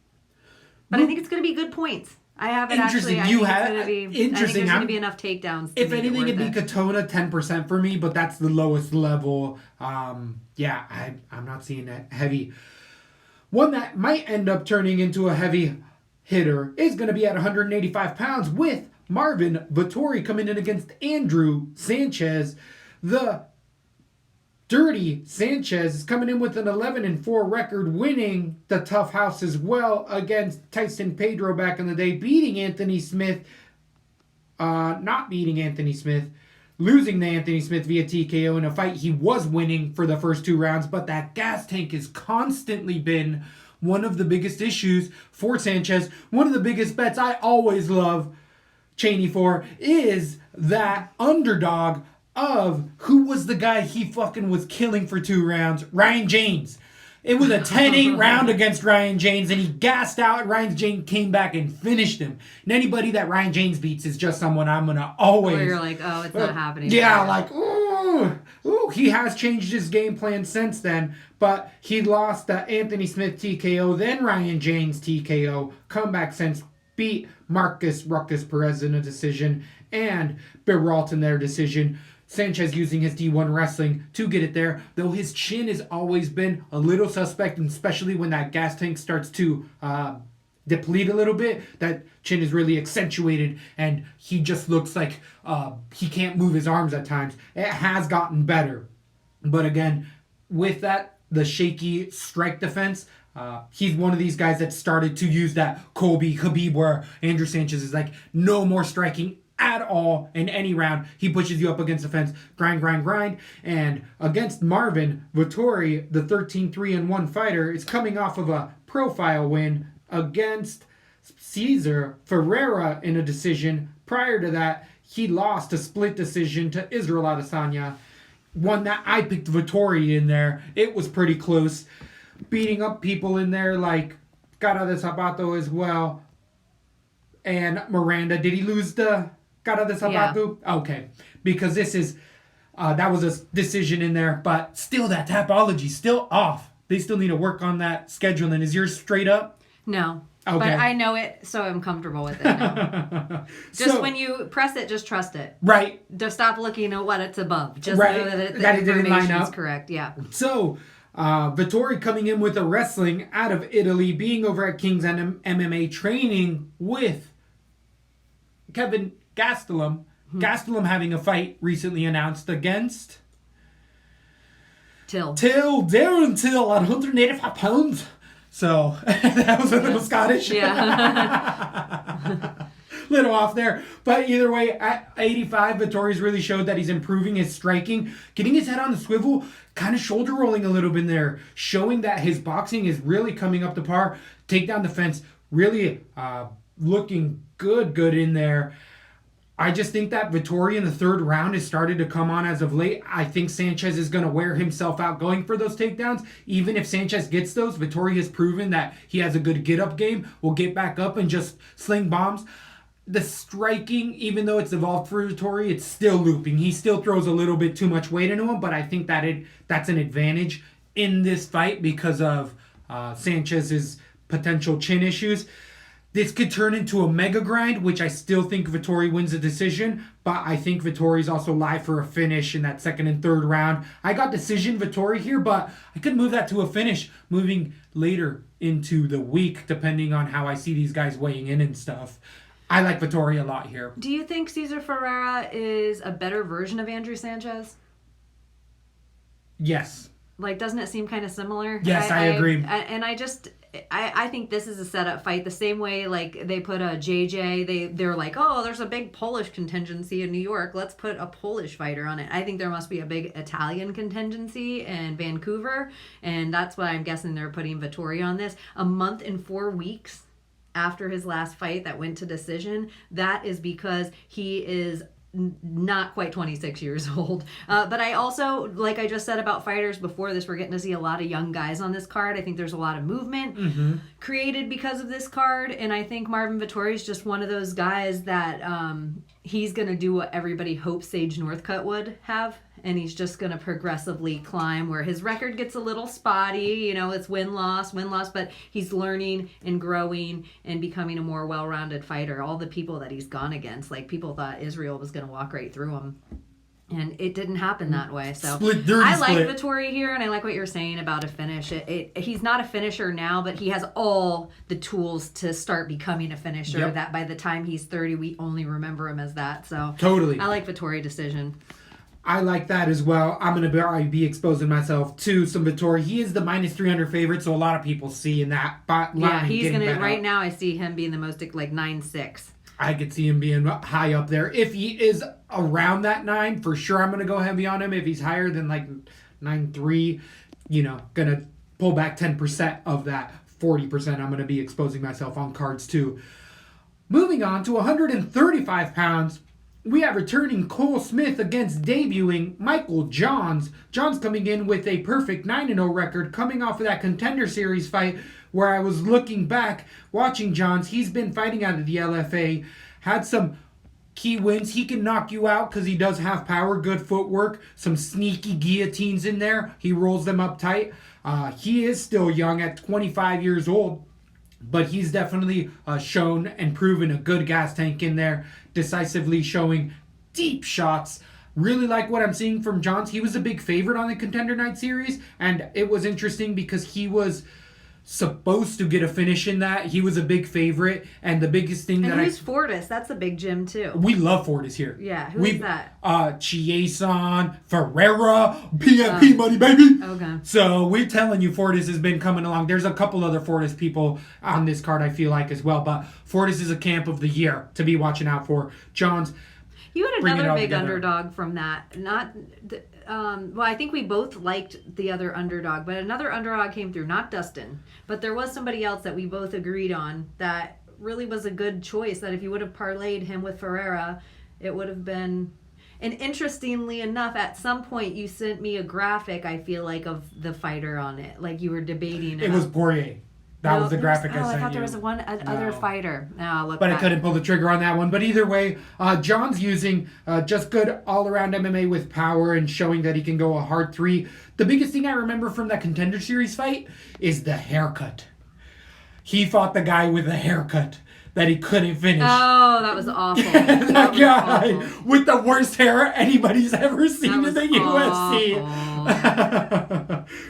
But I think it's going to be good points. I have it actually. I think there's going to be enough takedowns. If anything, it'd be Katona 10% for me, but that's the lowest level. I'm not seeing that heavy. One that might end up turning into a heavy hitter is going to be at 185 pounds with Marvin Vettori coming in against Andrew Sanchez. The Dirty Sanchez is coming in with an 11-4 record, winning the Tough House as well against Tyson Pedro back in the day, beating Anthony Smith. Not beating Anthony Smith. Losing to Anthony Smith via TKO in a fight he was winning for the first 2 rounds, but that gas tank has constantly been one of the biggest issues for Sanchez. One of the biggest bets I always love Cheney for is that underdog of who was the guy he fucking was killing for 2 rounds, Ryan James. It was a 10-8 round against Ryan James, and he gassed out. Ryan James came back and finished him. And anybody that Ryan James beats is just someone I'm going to always... Where you're like, oh, it's not happening. Yeah, like, ooh. He has changed his game plan since then, but he lost the Anthony Smith TKO, then Ryan James TKO. Comeback since, beat Marcus Ruckus Perez in a decision, and Beralt in their decision. Sanchez using his D1 wrestling to get it there, though his chin has always been a little suspect, and especially when that gas tank starts to deplete a little bit, that chin is really accentuated, and he just looks like he can't move his arms at times. It has gotten better. But again, with that, the shaky strike defense, he's one of these guys that started to use that Colby Khabib, where Andrew Sanchez is like, no more striking at all in any round. He pushes you up against the fence, grind. And against Marvin Vettori, the 13-3-1 fighter, is coming off of a profile win against Cesar Ferreira in a decision. Prior to that, he lost a split decision to Israel Adesanya. One that I picked Vettori in there. It was pretty close. Beating up people in there like Cara de Zapato as well. And Miranda. Did he lose the Cara de Zapato? Yeah. Okay. Because this is... that was a decision in there. But still, that Tapology still off. They still need to work on that scheduling. Is yours straight up? No. Okay. But I know it, so I'm comfortable with it now. Just when you press it, just trust it. Right. Just stop looking at what it's above. Just know that the information is correct. Yeah. So, Vettori coming in with a wrestling out of Italy, being over at King's MMA, training with Kevin Gastelum. Gastelum having a fight recently announced against... Darren Till at 185 pounds. So, that was a little Scottish. Yeah. Little off there. But either way, at 85, Vettori's really showed that he's improving his striking. Getting his head on the swivel, kind of shoulder rolling a little bit in there. Showing that his boxing is really coming up to par. Takedown defense, really looking good in there. I just think that Vettori in the third round has started to come on as of late. I think Sanchez is going to wear himself out going for those takedowns. Even if Sanchez gets those, Vettori has proven that he has a good get-up game, will get back up and just sling bombs. The striking, even though it's evolved for Vettori, it's still looping. He still throws a little bit too much weight into him, but I think that's an advantage in this fight because of Sanchez's potential chin issues. This could turn into a mega grind, which I still think Vettori wins the decision, but I think Vettori's also live for a finish in that second and third round. I got decision Vettori here, but I could move that to a finish moving later into the week, depending on how I see these guys weighing in and stuff. I like Vettori a lot here. Do you think Cesar Ferreira is a better version of Andrew Sanchez? Yes. Like, doesn't it seem kind of similar? Yes, I agree. I think this is a setup fight the same way like they put a JJ. They're like, oh, there's a big Polish contingency in New York. Let's put a Polish fighter on it. I think there must be a big Italian contingency in Vancouver, and that's why I'm guessing they're putting Vettori on this. A month and 4 weeks after his last fight that went to decision. That is because he is not quite 26 years old. But I also, like I just said about fighters before this, we're getting to see a lot of young guys on this card. I think there's a lot of movement created because of this card. And I think Marvin Vettori is just one of those guys that he's going to do what everybody hopes Sage Northcutt would have. And he's just going to progressively climb where his record gets a little spotty. You know, it's win-loss, but he's learning and growing and becoming a more well-rounded fighter. All the people that he's gone against, like people thought Israel was going to walk right through him. And it didn't happen that way. So I like Vettori here, and I like what you're saying about a finish. He's not a finisher now, but he has all the tools to start becoming a finisher. Yep. That by the time he's 30, we only remember him as that. So totally, I like Vettori decision. I like that as well. I'm going to be exposing myself to some Vettori. He is the minus 300 favorite, so a lot of people see in that. Yeah, he's going to, right now I see him being the most, like 9-6. I could see him being high up there. If he is around that 9, for sure I'm going to go heavy on him. If he's higher than like 9.3, going to pull back 10% of that 40%. I'm going to be exposing myself on cards too. Moving on to 135 pounds. We have returning Cole Smith against debuting Michael Johns. Johns coming in with a perfect 9-0 record, coming off of that Contender Series fight where I was looking back, watching Johns. He's been fighting out of the LFA, had some key wins. He can knock you out because he does have power, good footwork, some sneaky guillotines in there. He rolls them up tight. He is still young at 25 years old, but he's definitely shown and proven a good gas tank in there, decisively showing deep shots. Really like what I'm seeing from Johns. He was a big favorite on the Contender Night Series, and it was interesting because he was supposed to get a finish in that. He was a big favorite, and the biggest thing and who's Fortis? That's a big gym too. We love Fortis here. Yeah, who is that? Chiason, Ferreira, PFP money, baby. Okay. So we're telling you, Fortis has been coming along. There's a couple other Fortis people on this card, I feel like, as well, but Fortis is a camp of the year to be watching out for. Johns. You had another big underdog from that. Well, I think we both liked the other underdog, but another underdog came through. Not Dustin, but there was somebody else that we both agreed on that really was a good choice. That if you would have parlayed him with Ferreira, it would have been. And interestingly enough, at some point you sent me a graphic, I feel like, of the fighter on it. Like you were debating. It was Poirier. That was the graphic I sent you. I thought there was other fighter. No, look. But I couldn't pull the trigger on that one. But either way, John's using just good all-around MMA with power and showing that he can go a hard 3. The biggest thing I remember from that Contender Series fight is the haircut. He fought the guy with the haircut that he couldn't finish. Oh, that was awful. That guy with the worst hair anybody's ever seen in the UFC.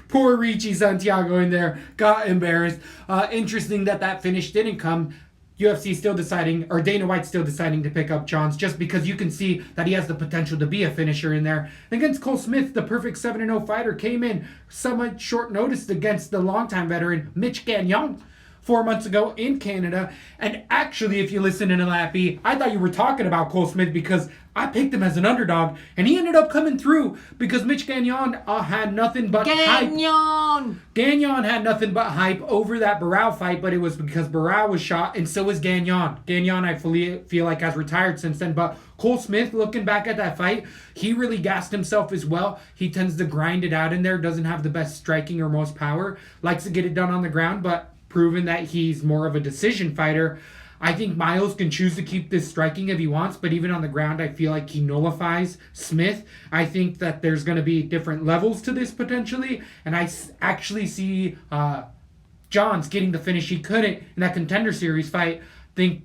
Poor Richie Santiago in there got embarrassed. Interesting that finish didn't come. UFC still deciding, or Dana White's still deciding to pick up Johns just because you can see that he has the potential to be a finisher in there. Against Cole Smith, the perfect 7-0 fighter came in somewhat short notice against the longtime veteran Mitch Gagnon 4 months ago in Canada. And actually, if you listen to LaTB, I thought you were talking about Cole Smith because I picked him as an underdog, and he ended up coming through because Mitch Gagnon had nothing but hype. Gagnon had nothing but hype over that Barao fight, but it was because Barao was shot, and so was Gagnon. Gagnon, I fully feel like, has retired since then, but Cole Smith, looking back at that fight, he really gassed himself as well. He tends to grind it out in there, doesn't have the best striking or most power, likes to get it done on the ground, but proven that he's more of a decision fighter. I think Miles can choose to keep this striking if he wants, but even on the ground, I feel like he nullifies Smith. I think that there's going to be different levels to this potentially, and I actually see Johns getting the finish he couldn't in that Contender Series fight. I think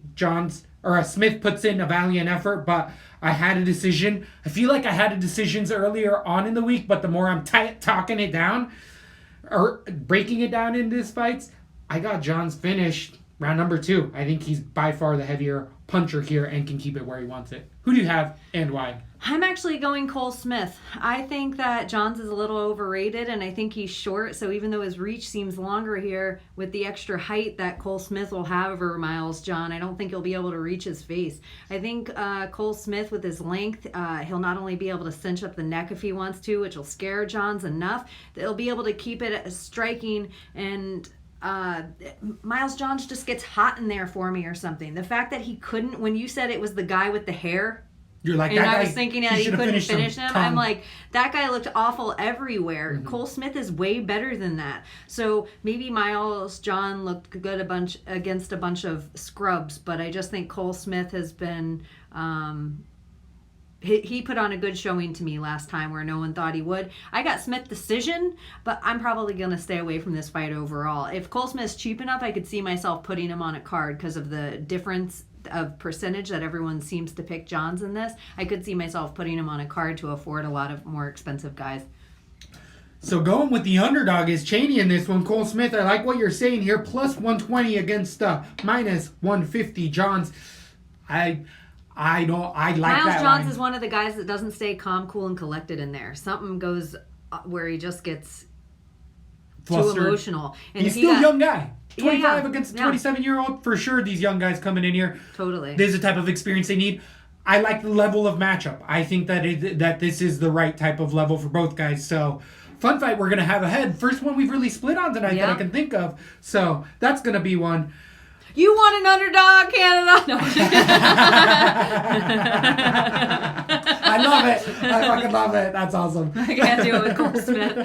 Smith puts in a valiant effort, but I had a decision. I feel like I had decisions earlier on in the week, but the more I'm talking it down, or breaking it down in these fights, I got Johns finished round number 2. I think he's by far the heavier puncher here and can keep it where he wants it. Who do you have and why? I'm actually going Cole Smith. I think that Johns is a little overrated, and I think he's short. So even though his reach seems longer here, with the extra height that Cole Smith will have over Miles John, I don't think he'll be able to reach his face. I think Cole Smith, with his length, he'll not only be able to cinch up the neck if he wants to, which will scare Johns enough, that he'll be able to keep it striking, and Miles Johns just gets hot in there for me or something. The fact that he couldn't, when you said it was the guy with the hair, you're like, and that I guy, was thinking that he couldn't finish him. Tom. I'm like, that guy looked awful everywhere. Mm-hmm. Cole Smith is way better than that. So maybe Miles John looked good against a bunch of scrubs, but I just think Cole Smith has been... He put on a good showing to me last time where no one thought he would. I got Smith decision, but I'm probably going to stay away from this fight overall. If Cole Smith's cheap enough, I could see myself putting him on a card because of the difference of percentage that everyone seems to pick Johns in this. I could see myself putting him on a card to afford a lot of more expensive guys. So going with the underdog is Cheney in this one. Cole Smith, I like what you're saying here. Plus 120 against minus 150 Johns. I like Miles that Johns line. is one of the guys that doesn't stay calm, cool, and collected in there. Something goes where he just gets flustered. Too emotional. And he's still a young guy. 25 yeah. against a 27-year-old. For sure, these young guys coming in here. Totally. There's the type of experience they need. I like the level of matchup. I think that this is the right type of level for both guys. So, fun fight we're going to have ahead. First one we've really split on tonight that I can think of. So, that's going to be one. You want an underdog, Canada? No. I love it. I fucking love it. That's awesome. I can't do it with Cole Smith.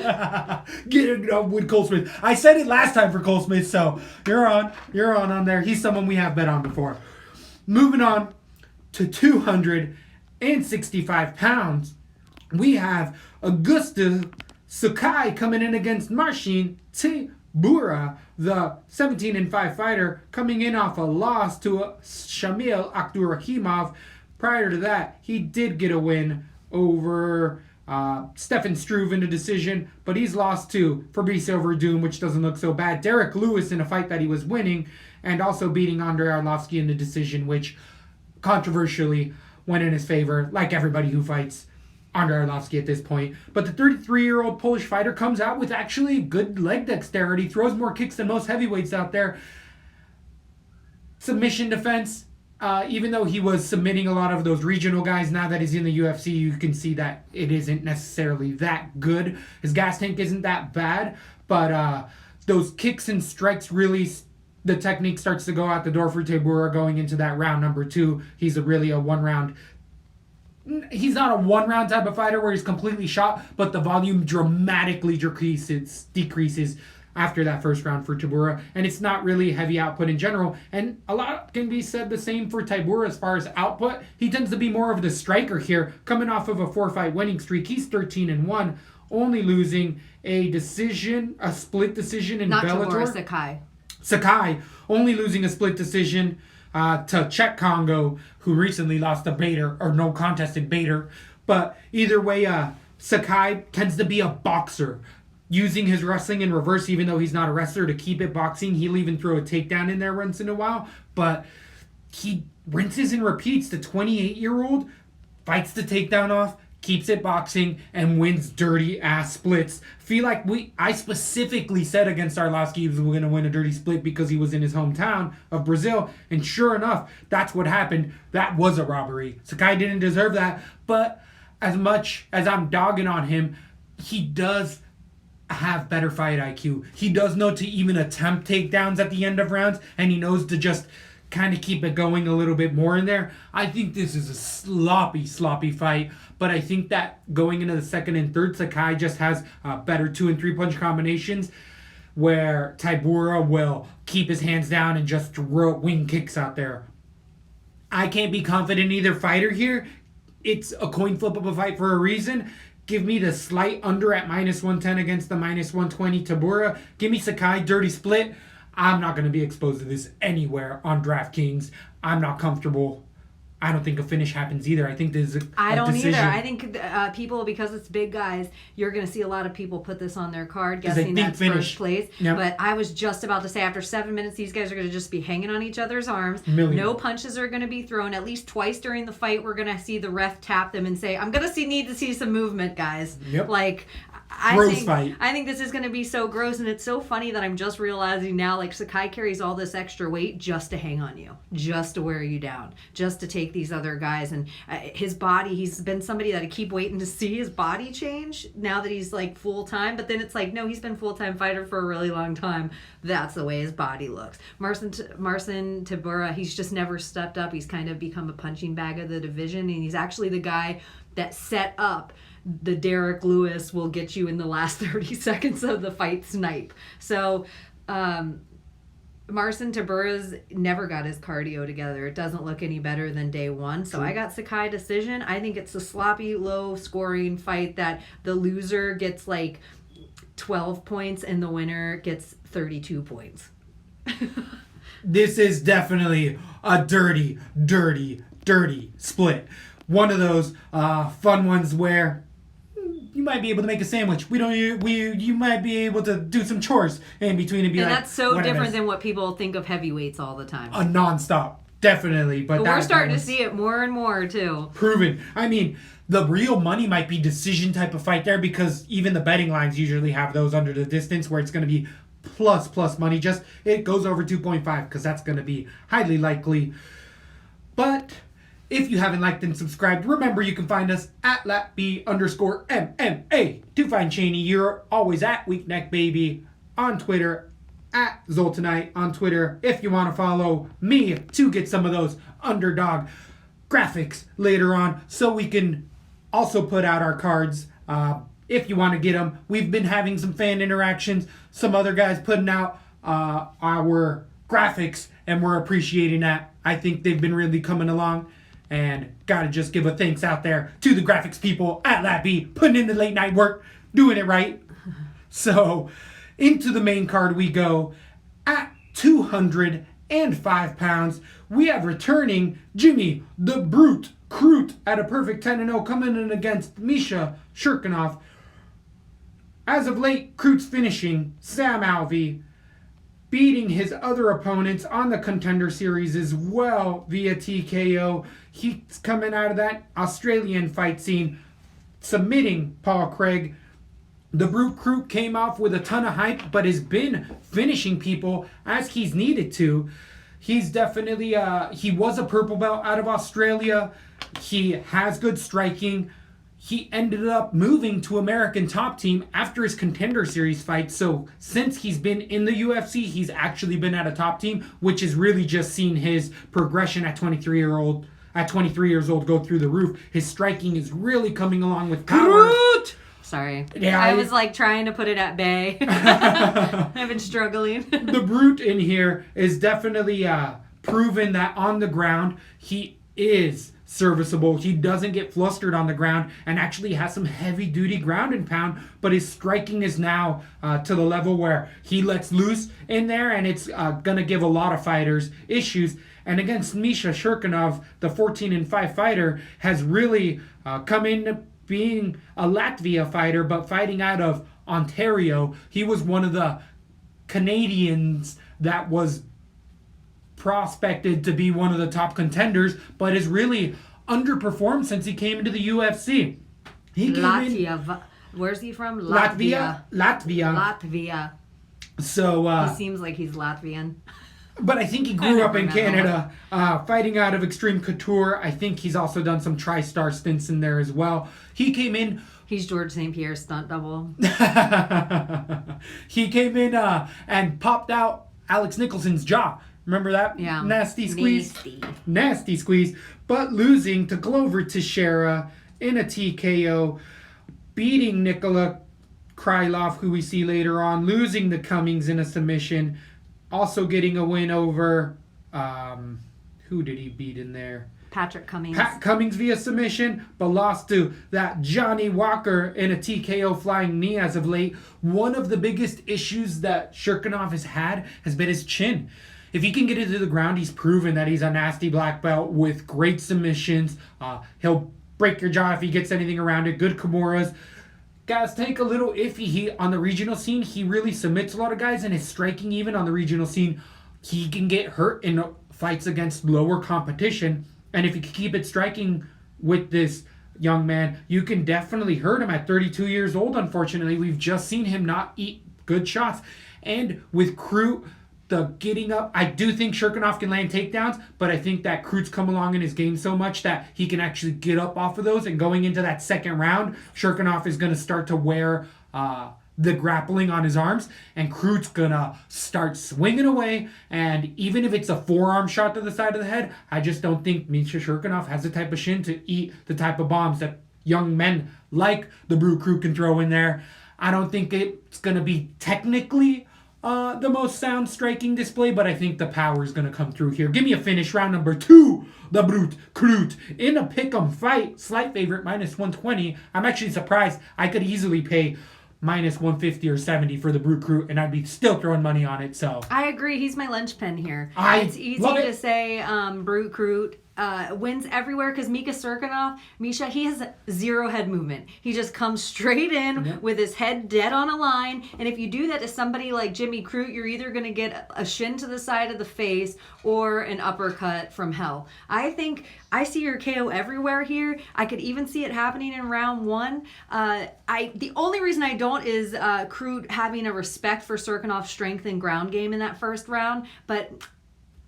Get it with Cole Smith. I said it last time for Cole Smith, so you're on there. He's someone we have bet on before. Moving on to 265 pounds, we have Augusta Sakai coming in against Marcin Tybura, the 17-5 fighter, coming in off a loss to Shamil Abdurakhimov. Prior to that, he did get a win over Stefan Struve in a decision, but he's lost to Fabricio Verdum, which doesn't look so bad. Derek Lewis in a fight that he was winning, and also beating Andrei Arlovsky in a decision, which controversially went in his favor, like everybody who fights Andrei Arlovsky at this point. But the 33-year-old Polish fighter comes out with actually good leg dexterity, throws more kicks than most heavyweights out there. Submission defense, even though he was submitting a lot of those regional guys, now that he's in the UFC, you can see that it isn't necessarily that good. His gas tank isn't that bad, but those kicks and strikes really the technique starts to go out the door for Tybura going into that round number 2. He's really a one-round. He's not a one-round type of fighter where he's completely shot, but the volume dramatically decreases after that first round for Tybura, and it's not really heavy output in general. And a lot can be said the same for Tybura as far as output. He tends to be more of the striker here, coming off of a 4-fight winning streak. He's 13-1, only losing a split decision in Bellator. Not Tybura, Sakai only losing a split decision to Czech Congo, who recently lost a Bader, or no contested Bader. But either way, Sakai tends to be a boxer, using his wrestling in reverse, even though he's not a wrestler, to keep it boxing. He'll even throw a takedown in there once in a while. But he rinses and repeats. The 28-year-old fights the takedown off, keeps it boxing, and wins dirty ass splits. Feel like I specifically said against Arlovski he was going to win a dirty split because he was in his hometown of Brazil, and sure enough, that's what happened. That was a robbery. Sakai didn't deserve that, but as much as I'm dogging on him, he does have better fight IQ. He does know to even attempt takedowns at the end of rounds, and he knows to just kind of keep it going a little bit more in there. I think this is a sloppy fight, but I think that going into the second and third, Sakai just has better 2 and 3 punch combinations where Tybura will keep his hands down and just throw wing kicks out there. I can't be confident in either fighter here. It's a coin flip of a fight for a reason. Give me the slight under at -110 against the -120 Tybura. Give me Sakai dirty split. I'm not going to be exposed to this anywhere on DraftKings. I'm not comfortable. I don't think a finish happens either. I think there's a I don't decision. either. I think people, because it's big guys, you're going to see a lot of people put this on their card, guessing that's first place. Yep. But I was just about to say, after 7 minutes, these guys are going to just be hanging on each other's arms. No punches are going to be thrown. At least twice during the fight, we're going to see the ref tap them and say, I'm going to need to see some movement, guys. Yep. Like, I think this is going to be so gross, and it's so funny that I'm just realizing now, like, Sakai carries all this extra weight just to hang on you, just to wear you down, just to take these other guys. And his body, he's been somebody that I keep waiting to see his body change now that he's, like, full-time. But then it's like, no, he's been full-time fighter for a really long time. That's the way his body looks. Marcin Tybura, he's just never stepped up. He's kind of become a punching bag of the division, and he's actually the guy that set up the Derek Lewis will get you in the last 30 seconds of the fight snipe. So Marcin Tybura's never got his cardio together. It doesn't look any better than day one. So I got Sakai decision. I think it's a sloppy, low-scoring fight that the loser gets like 12 points and the winner gets 32 points. This is definitely a dirty split. One of those fun ones where you might be able to make a sandwich. You might be able to do some chores in between and be and like. That's so different than what people think of heavyweights all the time. A nonstop, definitely. But we're starting to see it more and more too. Proven. I mean, the real money might be decision type of fight there, because even the betting lines usually have those under the distance where it's going to be plus money. Just it goes over 2.5 because that's going to be highly likely. But if you haven't liked and subscribed, remember you can find us at LaTB_MMA. To find Cheney, you're always at WeakNeckBaby on Twitter, at Zoltanite on Twitter. If you want to follow me to get some of those underdog graphics later on, so we can also put out our cards if you want to get them. We've been having some fan interactions, some other guys putting out our graphics, and we're appreciating that. I think they've been really coming along. And gotta just give a thanks out there to the graphics people at LaTB, putting in the late night work, doing it right. So, into the main card we go. At 205 pounds, we have returning Jimmy the Brute Crute at a perfect 10-0, coming in against Misha Shirkinov. As of late, Crute's finishing Sam Alvey, beating his other opponents on the Contender Series as well via TKO. He's coming out of that Australian fight scene, submitting Paul Craig. The Brute Crute came off with a ton of hype, but has been finishing people as he's needed to. He's definitely, he was a purple belt out of Australia. He has good striking. he ended up moving to American Top Team after his Contender Series fight. So since he's been in the UFC, he's actually been at a top team, which has really just seen his progression at 23 years old go through the roof. His striking is really coming along with power. Sorry. Yeah, I was like trying to put it at bay. I've been struggling. The Brute in here is definitely proven that on the ground he is serviceable. He doesn't get flustered on the ground and actually has some heavy duty ground and pound, but his striking is now to the level where he lets loose in there, and it's going to give a lot of fighters issues. And against Misha Shirkinov, the 14-5 fighter, has really come into being a Latvia fighter, but fighting out of Ontario. He was one of the Canadians that was prospected to be one of the top contenders, but has really underperformed since he came into the UFC. Where's he from? Latvia. So he seems like he's Latvian. But I think he grew up in Canada, fighting out of Extreme Couture. I think he's also done some TriStar stints in there as well. He came in. He's George St. Pierre's stunt double. He came in and popped out Alex Nicholson's jaw. Remember that? Yeah. Nasty squeeze? Nasty squeeze. But losing to Glover Teixeira in a TKO, beating Nikola Krylov, who we see later on, losing to Cummings in a submission, also getting a win over, who did he beat in there? Patrick Cummings. Pat Cummings via submission, but lost to that Johnny Walker in a TKO flying knee as of late. One of the biggest issues that Shirkinov has had has been his chin. If he can get it to the ground, he's proven that he's a nasty black belt with great submissions. He'll break your jaw if he gets anything around it. Good Kimuras. Guys, take a little iffy. On the regional scene, he really submits a lot of guys, and his striking even on the regional scene, he can get hurt in fights against lower competition. And if you can keep it striking with this young man, you can definitely hurt him at 32 years old. Unfortunately, we've just seen him not eat good shots. And with Crute, the getting up, I do think Shirkinov can land takedowns, but I think that Crute's come along in his game so much that he can actually get up off of those. And going into that second round, Shirkinov is going to start to wear the grappling on his arms, and Crute's going to start swinging away. And even if it's a forearm shot to the side of the head, I just don't think Misha Shirkinov has the type of shin to eat the type of bombs that young men like the Brute Crute can throw in there. I don't think it's going to be technically the most sound striking display, but I think the power is going to come through here. Give me a finish, round number 2. The Brute Crute in a pick'em fight. Slight favorite, minus 120. I'm actually surprised. I could easily pay minus 150 or 70 for the Brute Crute, and I'd be still throwing money on it. So I agree. He's my linchpin here. It's easy to say Brute Crute wins everywhere because Misha, he has zero head movement. He just comes straight in with his head dead on a line. And if you do that to somebody like Jimmy Crute, you're either going to get a shin to the side of the face or an uppercut from hell. I think I see your KO everywhere here. I could even see it happening in round 1. The only reason I don't is Crute having a respect for Cirkinov's strength and ground game in that first round, but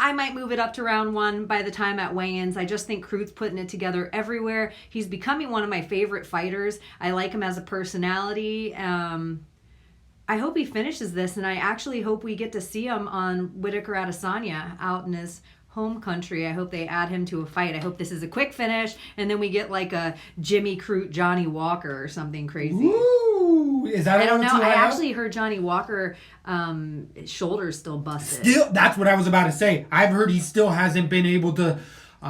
I might move it up to round 1 by the time at weigh-ins. I just think Crute's putting it together everywhere. He's becoming one of my favorite fighters. I like him as a personality. I hope he finishes this, and I actually hope we get to see him on Whitaker Adesanya out in his home country. I hope they add him to a fight. I hope this is a quick finish, and then we get like a Jimmy Crute, Johnny Walker or something crazy. Ooh, is that? I don't know. I actually heard Johnny Walker, his shoulder's still busted. Still, that's what I was about to say. I've heard he still hasn't been able to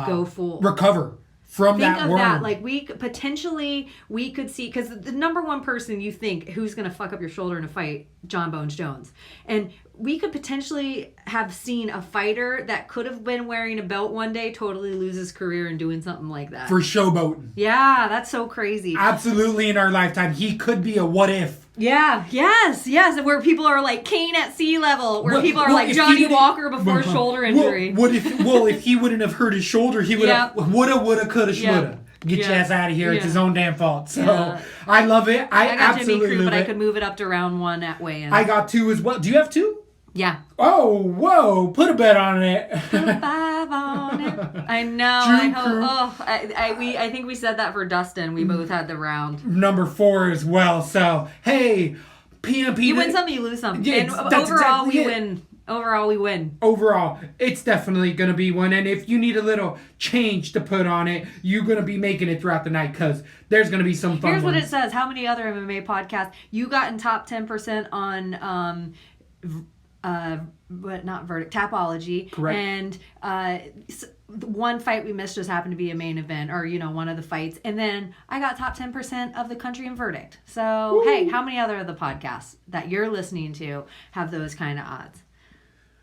go full recover from Think that of worm. that. Like we could see, because the number one person you think who's going to fuck up your shoulder in a fight, John Bones Jones. And we could potentially have seen a fighter that could have been wearing a belt one day totally lose his career and doing something like that. For showboating. Yeah, that's so crazy. Absolutely, in our lifetime. He could be a what if. Yeah, yes. Where people are like Kane at sea level, where people are like Johnny Walker before shoulder injury. If he wouldn't have hurt his shoulder, he would have woulda, coulda, shoulda. Get your ass out of here. It's his own damn fault. So I love it. I got absolutely Jimmy Crute, love but it. I could move it up to round 1 at weigh-in. I got 2 as well. Do you have 2? Yeah. Oh, whoa! Put a bet on it. Put a 5 on it. I know. I think we said that for Dustin. We both had the round. Number 4 as well. So, hey, PMP. You win some, you lose some. Yeah, and overall, we win. Overall, we win. Overall, it's definitely going to be one. And if you need a little change to put on it, you're going to be making it throughout the night because there's going to be some fun Here's ones. what it says. How many other MMA podcasts? You got in top 10% on... but not verdict, Tapology. Correct. And one fight we missed just happened to be a main event, or one of the fights. And then I got top 10% of the country and verdict. So Woo. Hey, how many other of the podcasts that you're listening to have those kind of odds?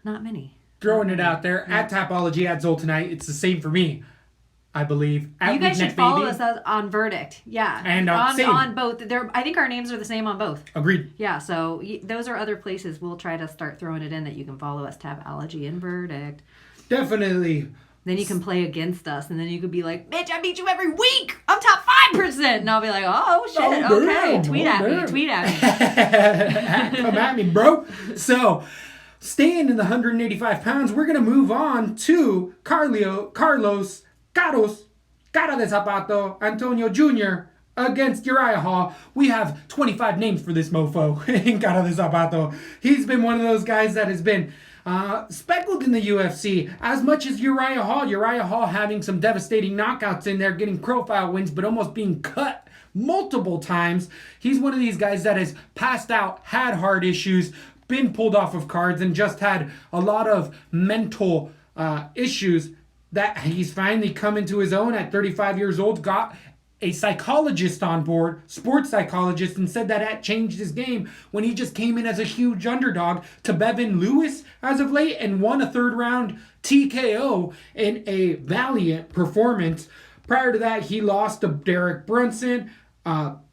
Not many. Throwing it out there at Tapology at Zoltanite. It's the same for me, I believe. At you guys should follow Baby. us on Verdict. Yeah. And on both. I think our names are the same on both. Agreed. Yeah, so those are other places. We'll try to start throwing it in that you can follow us, Tapology and Verdict. Definitely. Then you can play against us, and then you could be like, bitch, I beat you every week. I'm top 5%. And I'll be like, oh, shit. Okay. Tweet at me. Come at me, bro. So... staying in the 185 pounds, we're going to move on to Carlos Cara de Zapato Antonio Jr. against Uriah Hall. We have 25 names for this mofo in Cara de Zapato. He's been one of those guys that has been speckled in the UFC as much as Uriah Hall. Uriah Hall having some devastating knockouts in there, getting profile wins, but almost being cut multiple times. He's one of these guys that has passed out, had heart issues, been pulled off of cards, and just had a lot of mental issues that he's finally come into his own at 35 years old, got a psychologist on board, sports psychologist, and said that changed his game when he just came in as a huge underdog to Bevan Lewis as of late and won a 3rd round TKO in a valiant performance. Prior to that, he lost to Derek Brunson,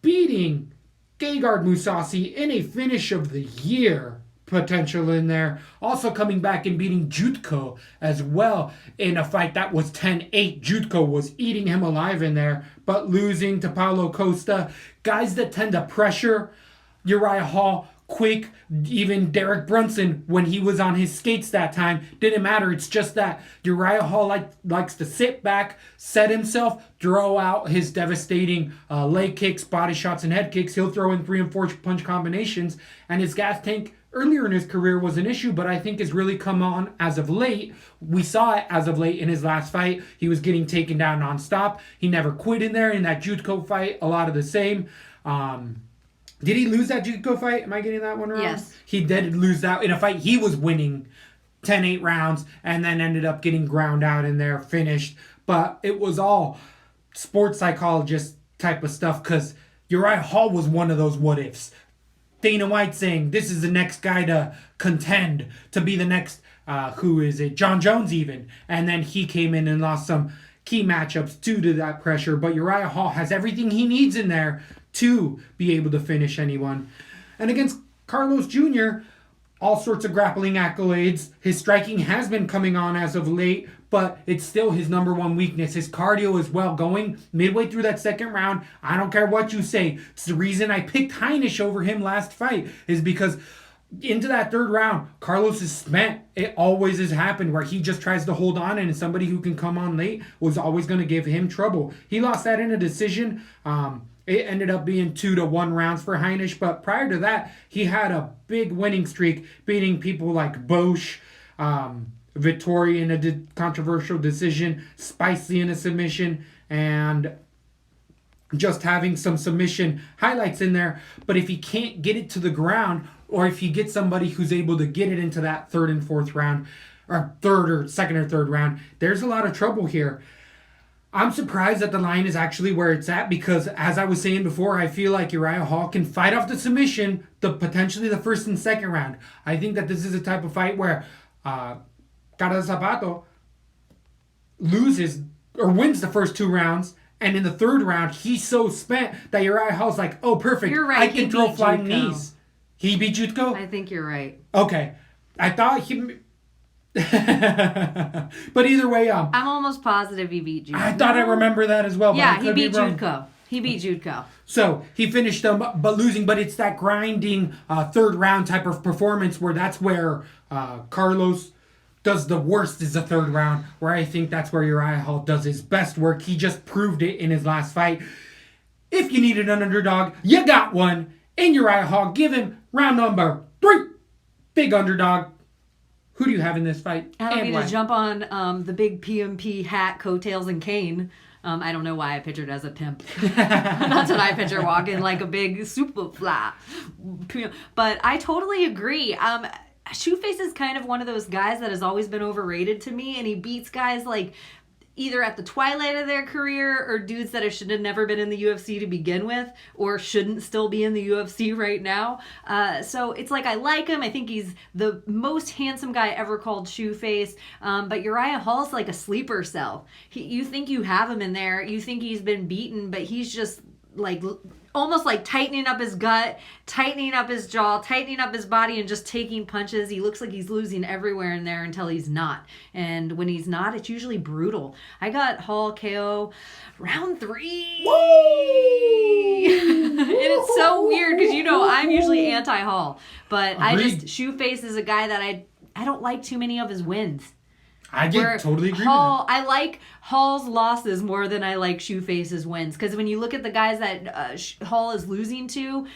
beating Gegard Mousasi in a finish of the year potential in there. Also coming back and beating Jutko as well in a fight that was 10-8. Jutko was eating him alive in there, but losing to Paulo Costa. Guys that tend to pressure Uriah Hall quick. Even Derek Brunson, when he was on his skates that time, didn't matter. It's just that Uriah Hall likes to sit back, set himself, throw out his devastating leg kicks, body shots, and head kicks. He'll throw in 3 and 4 punch combinations, and his gas tank earlier in his career was an issue, but I think has really come on as of late. We saw it as of late in his last fight. He was getting taken down nonstop. He never quit in there. In that Jutko fight, a lot of the same. Did he lose that Jutko fight? Am I getting that one wrong? Yes. He did lose that in a fight he was winning 10-8 rounds and then ended up getting ground out in there, finished. But it was all sports psychologist type of stuff because Uriah Hall was one of those what ifs. Dana White saying this is the next guy to contend, to be the next, who is it? John Jones even. And then he came in and lost some key matchups due to that pressure. But Uriah Hall has everything he needs in there to be able to finish anyone. And against Carlos Jr., all sorts of grappling accolades. His striking has been coming on as of late, but it's still his number one weakness. His cardio is well going. Midway through that 2nd round, I don't care what you say. It's the reason I picked Heinisch over him last fight, is because into that 3rd round, Carlos is spent. It always has happened where he just tries to hold on, and somebody who can come on late was always going to give him trouble. He lost that in a decision. It ended up being 2-1 rounds for Heinisch, but prior to that, he had a big winning streak, beating people like Bosch, Vittori in a controversial decision, Spicy in a submission, and just having some submission highlights in there. But if he can't get it to the ground, or if you get somebody who's able to get it into that 3rd and 4th round, or 3rd or 2nd or 3rd round, there's a lot of trouble here. I'm surprised that the line is actually where it's at because, as I was saying before, I feel like Uriah Hall can fight off the submission, potentially the 1st and 2nd round. I think that this is a type of fight where Cara de Zapato loses or wins the first 2 rounds, and in the 3rd round, he's so spent that Uriah Hall's like, oh, perfect, you're right, I can throw flying knees. He beat Jutko? I think you're right. Okay. I thought he... But either way, I'm almost positive he beat Jutko. I thought I remember that as well. But yeah, he beat Jutko. He beat Jutko. So he finished them, but losing. But it's that grinding 3rd round type of performance where that's where Carlos does the worst is the third round, where I think that's where Uriah Hall does his best work. He just proved it in his last fight. If you needed an underdog, you got one in Uriah Hall. Give him round number 3. Big underdog. Who do you have in this fight? I don't need to jump on the big PMP hat, coattails, and cane. I don't know why I pictured as a pimp. That's what I picture, walking like a big super fly. But I totally agree. Shoeface is kind of one of those guys that has always been overrated to me, and he beats guys like either at the twilight of their career or dudes that should have never been in the UFC to begin with or shouldn't still be in the UFC right now. So it's like I like him. I think he's the most handsome guy ever called Shoeface. But Uriah Hall's like a sleeper cell. You think you have him in there. You think he's been beaten, but he's just like almost like tightening up his gut, tightening up his jaw, tightening up his body, and just taking punches. He looks like he's losing everywhere in there until he's not. And when he's not, it's usually brutal. I got Hall KO round 3. And it's so weird because, I'm usually anti-Hall. But Agreed. Shoeface is a guy that I don't like too many of his wins. I did totally agree with that. I like Hall's losses more than I like Shoeface's wins. Because when you look at the guys that Hall is losing to,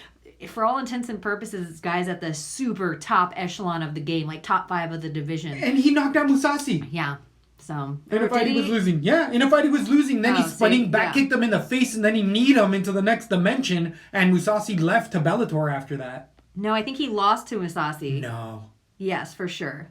for all intents and purposes, it's guys at the super top echelon of the game, like top 5 of the division. And he knocked out Mousasi. Yeah. So in a fight he was losing. Yeah, in a fight he was losing. Then he spinning back kicked him in the face, and then he kneed him into the next dimension. And Mousasi left to Bellator after that. No, I think he lost to Mousasi. No. Yes, for sure.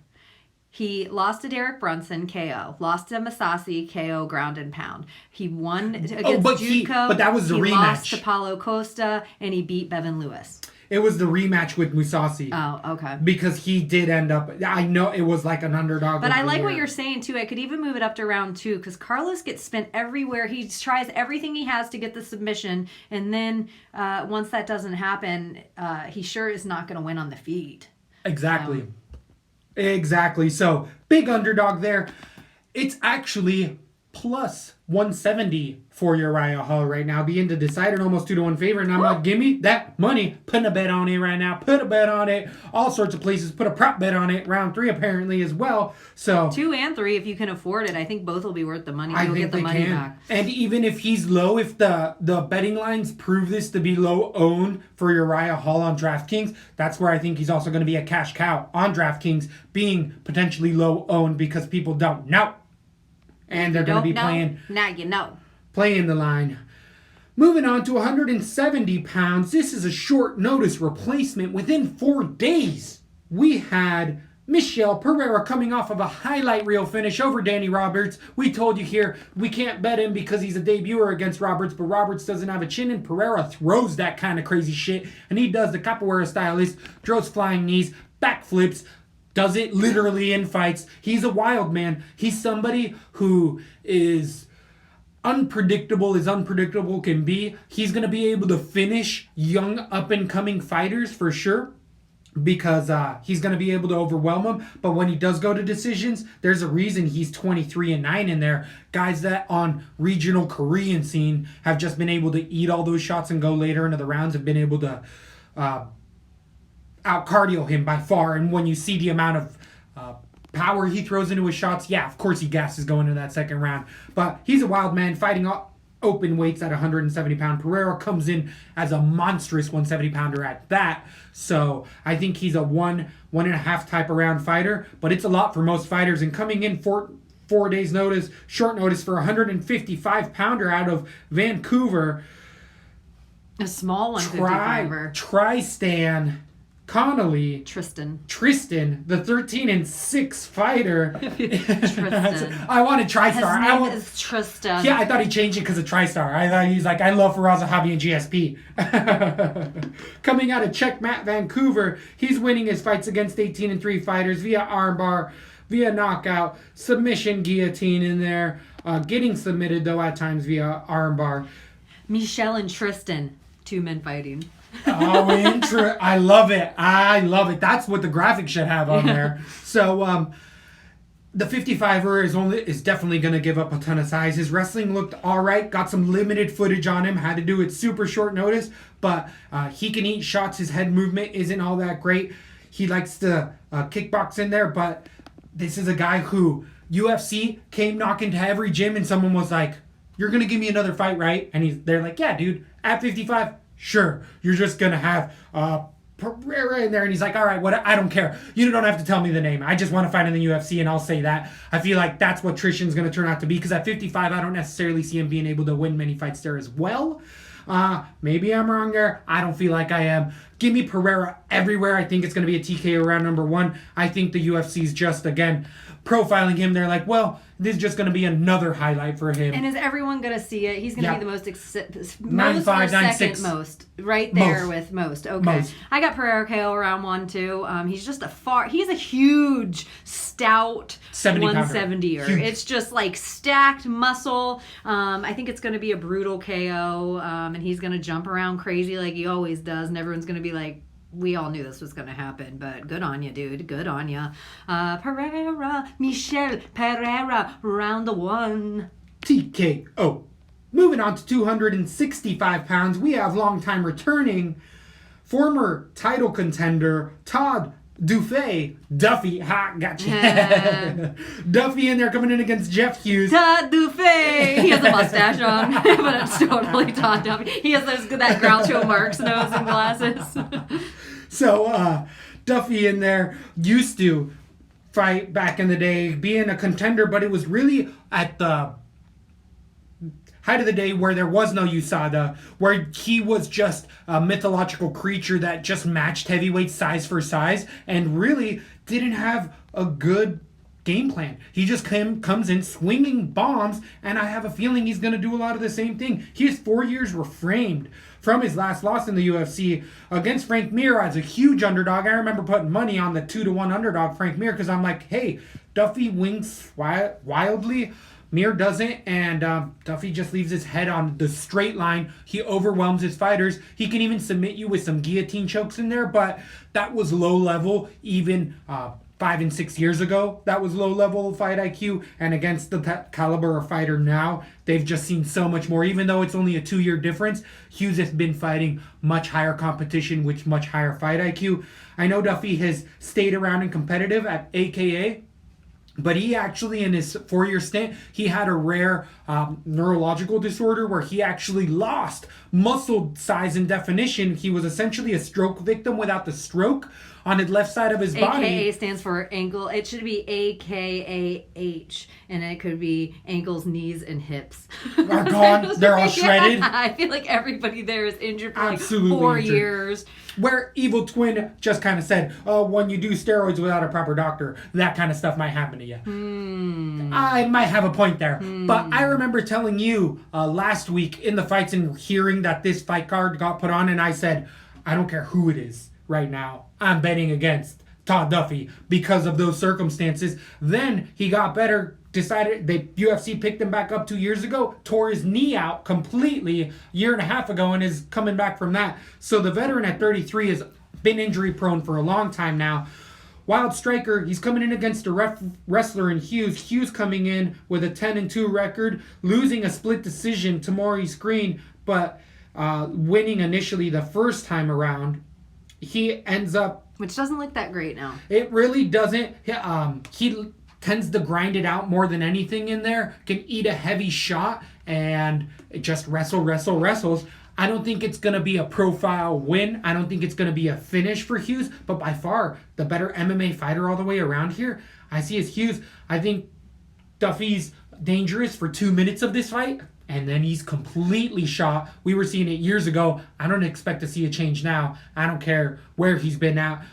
He lost to Derek Brunson, KO. Lost to Mousasi, KO, ground and pound. He won against Jutko. But that was the rematch. He lost to Paulo Costa, and he beat Bevan Lewis. It was the rematch with Mousasi. Oh, okay. Because he did end up... I know it was like an underdog. But I like what you're saying, too. I could even move it up to round 2, because Carlos gets spent everywhere. He tries everything he has to get the submission, and then once that doesn't happen, he sure is not going to win on the feet. Exactly. Exactly. So, big underdog there. It's actually plus 170 for Uriah Hall right now. Being the decider, almost 2-1 favorite. And I'm like, give me that money. Putting a bet on it right now. Put a bet on it. All sorts of places. Put a prop bet on it. Round 3 apparently as well. So 2 and 3 if you can afford it. I think both will be worth the money. You'll get the money back. And even if he's low, if the betting lines prove this to be low owned for Uriah Hall on DraftKings, that's where I think he's also going to be a cash cow on DraftKings, being potentially low owned because people don't know. And they're going to be playing. Now you know. Playing the line. Moving on to 170 pounds. This is a short notice replacement. Within 4 days, we had Michel Pereira coming off of a highlight reel finish over Danny Roberts. We told you here we can't bet him because he's a debuter against Roberts, but Roberts doesn't have a chin, and Pereira throws that kind of crazy shit, and he does the capoeira stylist, throws flying knees, backflips, does it literally in fights. He's a wild man. He's somebody who is unpredictable as unpredictable can be. He's going to be able to finish young up-and-coming fighters for sure, because he's going to be able to overwhelm them. But when he does go to decisions, there's a reason he's 23-9 in there. Guys that on regional Korean scene have just been able to eat all those shots and go later into the rounds, have been able to out-cardio him by far. And when you see the amount of power he throws into his shots, yeah, of course he gasses going into that second round. But he's a wild man fighting open weights at 170-pound. Pereira comes in as a monstrous 170-pounder at that. So I think he's a 1.5 type of round fighter. But it's a lot for most fighters. And coming in 4 days notice, short notice for a 155-pounder out of Vancouver. A small 155er. Tristan Connolly. Tristan, the 13-6 fighter. Tristan. I wanted TriStar. His name is Tristan. Yeah, I thought he changed it because of TriStar. I thought he's like, I love Faraz Zahabi and GSP. Coming out of Checkmat Vancouver, he's winning his fights against 18-3 fighters via armbar, via knockout, submission, guillotine in there, getting submitted though at times via armbar. Michel and Tristan, 2 men fighting. I love it. That's what the graphic should have on there. So the 55er is definitely going to give up a ton of size. His wrestling looked all right. Got some limited footage on him. Had to do it super short notice, but he can eat shots. His head movement isn't all that great. He likes to kickbox in there, but this is a guy who UFC came knocking to every gym and someone was like, "You're going to give me another fight, right?" And they're like, "Yeah, dude, at 55, sure. You're just going to have Pereira in there." And he's like, "All right, what? I don't care. You don't have to tell me the name. I just want to fight in the UFC, and I'll say that." I feel like that's what Tristan's going to turn out to be, because at 55, I don't necessarily see him being able to win many fights there as well. Maybe I'm wrong there. I don't feel like I am. Give me Pereira everywhere. I think it's going to be a TKO round number 1. I think the UFC's just, again, profiling him. They're like, well, this is just going to be another highlight for him. And is everyone going to see it? He's going to be the most 9'5", 9'6". Most. Right there with most. Okay. Most. I got Pereira KO round 1 too. He's just he's a huge, stout 170er. Huge. It's just like stacked muscle. I think it's going to be a brutal KO. And he's going to jump around crazy like he always does. And everyone's going to be like, we all knew this was going to happen, but good on you, dude. Good on you. Pereira, Michel Pereira, round 1. TKO. Moving on to 265 pounds, we have long-time returning former title contender Todd Duffy. Gotcha. Yeah. Duffy in there coming in against Jeff Hughes. Todd Duffy. He has a mustache on, but it's totally Todd Duffy. He has that Groucho Marx nose and glasses. So, Duffy in there used to fight back in the day, being a contender, but it was really at the height of the day where there was no USADA, where he was just a mythological creature that just matched heavyweight size for size and really didn't have a good game plan. He just comes in swinging bombs, and I have a feeling he's going to do a lot of the same thing. His 4 years reframed from his last loss in the UFC against Frank Mir as a huge underdog. I remember putting money on the 2-1 underdog Frank Mir, because I'm like, hey, Duffy wins wildly. Mir doesn't, and Duffy just leaves his head on the straight line. He overwhelms his fighters. He can even submit you with some guillotine chokes in there, but that was low level even 5 and 6 years ago. That was low level fight IQ, and against the caliber of fighter now, they've just seen so much more. Even though it's only a 2-year difference, Hughes has been fighting much higher competition with much higher fight IQ. I know Duffy has stayed around and competitive at AKA, but he actually, in his 4-year stint, he had a rare neurological disorder where he actually lost muscle size and definition. He was essentially a stroke victim without the stroke on the left side of his body. AKA stands for ankle. It should be AKAH, and it could be ankles, knees, and hips. Are gone. They're all shredded. Yeah, I feel like everybody there is injured for Absolutely like 4 injured. years. Where Evil Twin just kind of said, when you do steroids without a proper doctor, that kind of stuff might happen to you. I might have a point there. But I remember telling you last week in the fights and hearing that this fight card got put on, and I said, I don't care who it is right now. I'm betting against Todd Duffy because of those circumstances. Then he got better, decided, the UFC picked him back up 2 years ago, tore his knee out completely a year and a half ago, and is coming back from that. So the veteran at 33 has been injury prone for a long time now. Wild striker, he's coming in against a wrestler in Hughes. Hughes coming in with a 10-2 record, losing a split decision to Maurice Green, but winning initially the first time around. He ends up... Which doesn't look that great now. It really doesn't. He tends to grind it out more than anything in there. Can eat a heavy shot and just wrestles. I don't think it's going to be a profile win. I don't think it's going to be a finish for Hughes. But by far, the better MMA fighter all the way around here, I see as Hughes. I think Duffy's dangerous for 2 minutes of this fight, and then he's completely shot. We were seeing it years ago. I don't expect to see a change now. I don't care where he's been at.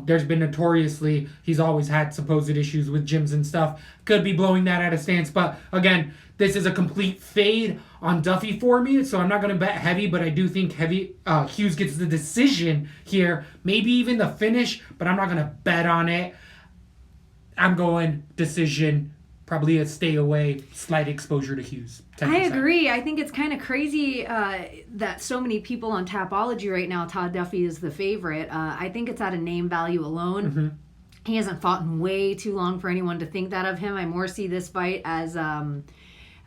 There's been notoriously, he's always had supposed issues with gyms and stuff. Could be blowing that out of stance. But again, this is a complete fade on Duffy for me, so I'm not going to bet heavy, but I do think Hughes gets the decision here. Maybe even the finish, but I'm not going to bet on it. I'm going decision. Probably a stay away, slight exposure to Hughes. 10%. I agree. I think it's kind of crazy that so many people on Tapology right now, Todd Duffy is the favorite. I think it's at a name value alone. Mm-hmm. He hasn't fought in way too long for anyone to think that of him. I more see this fight as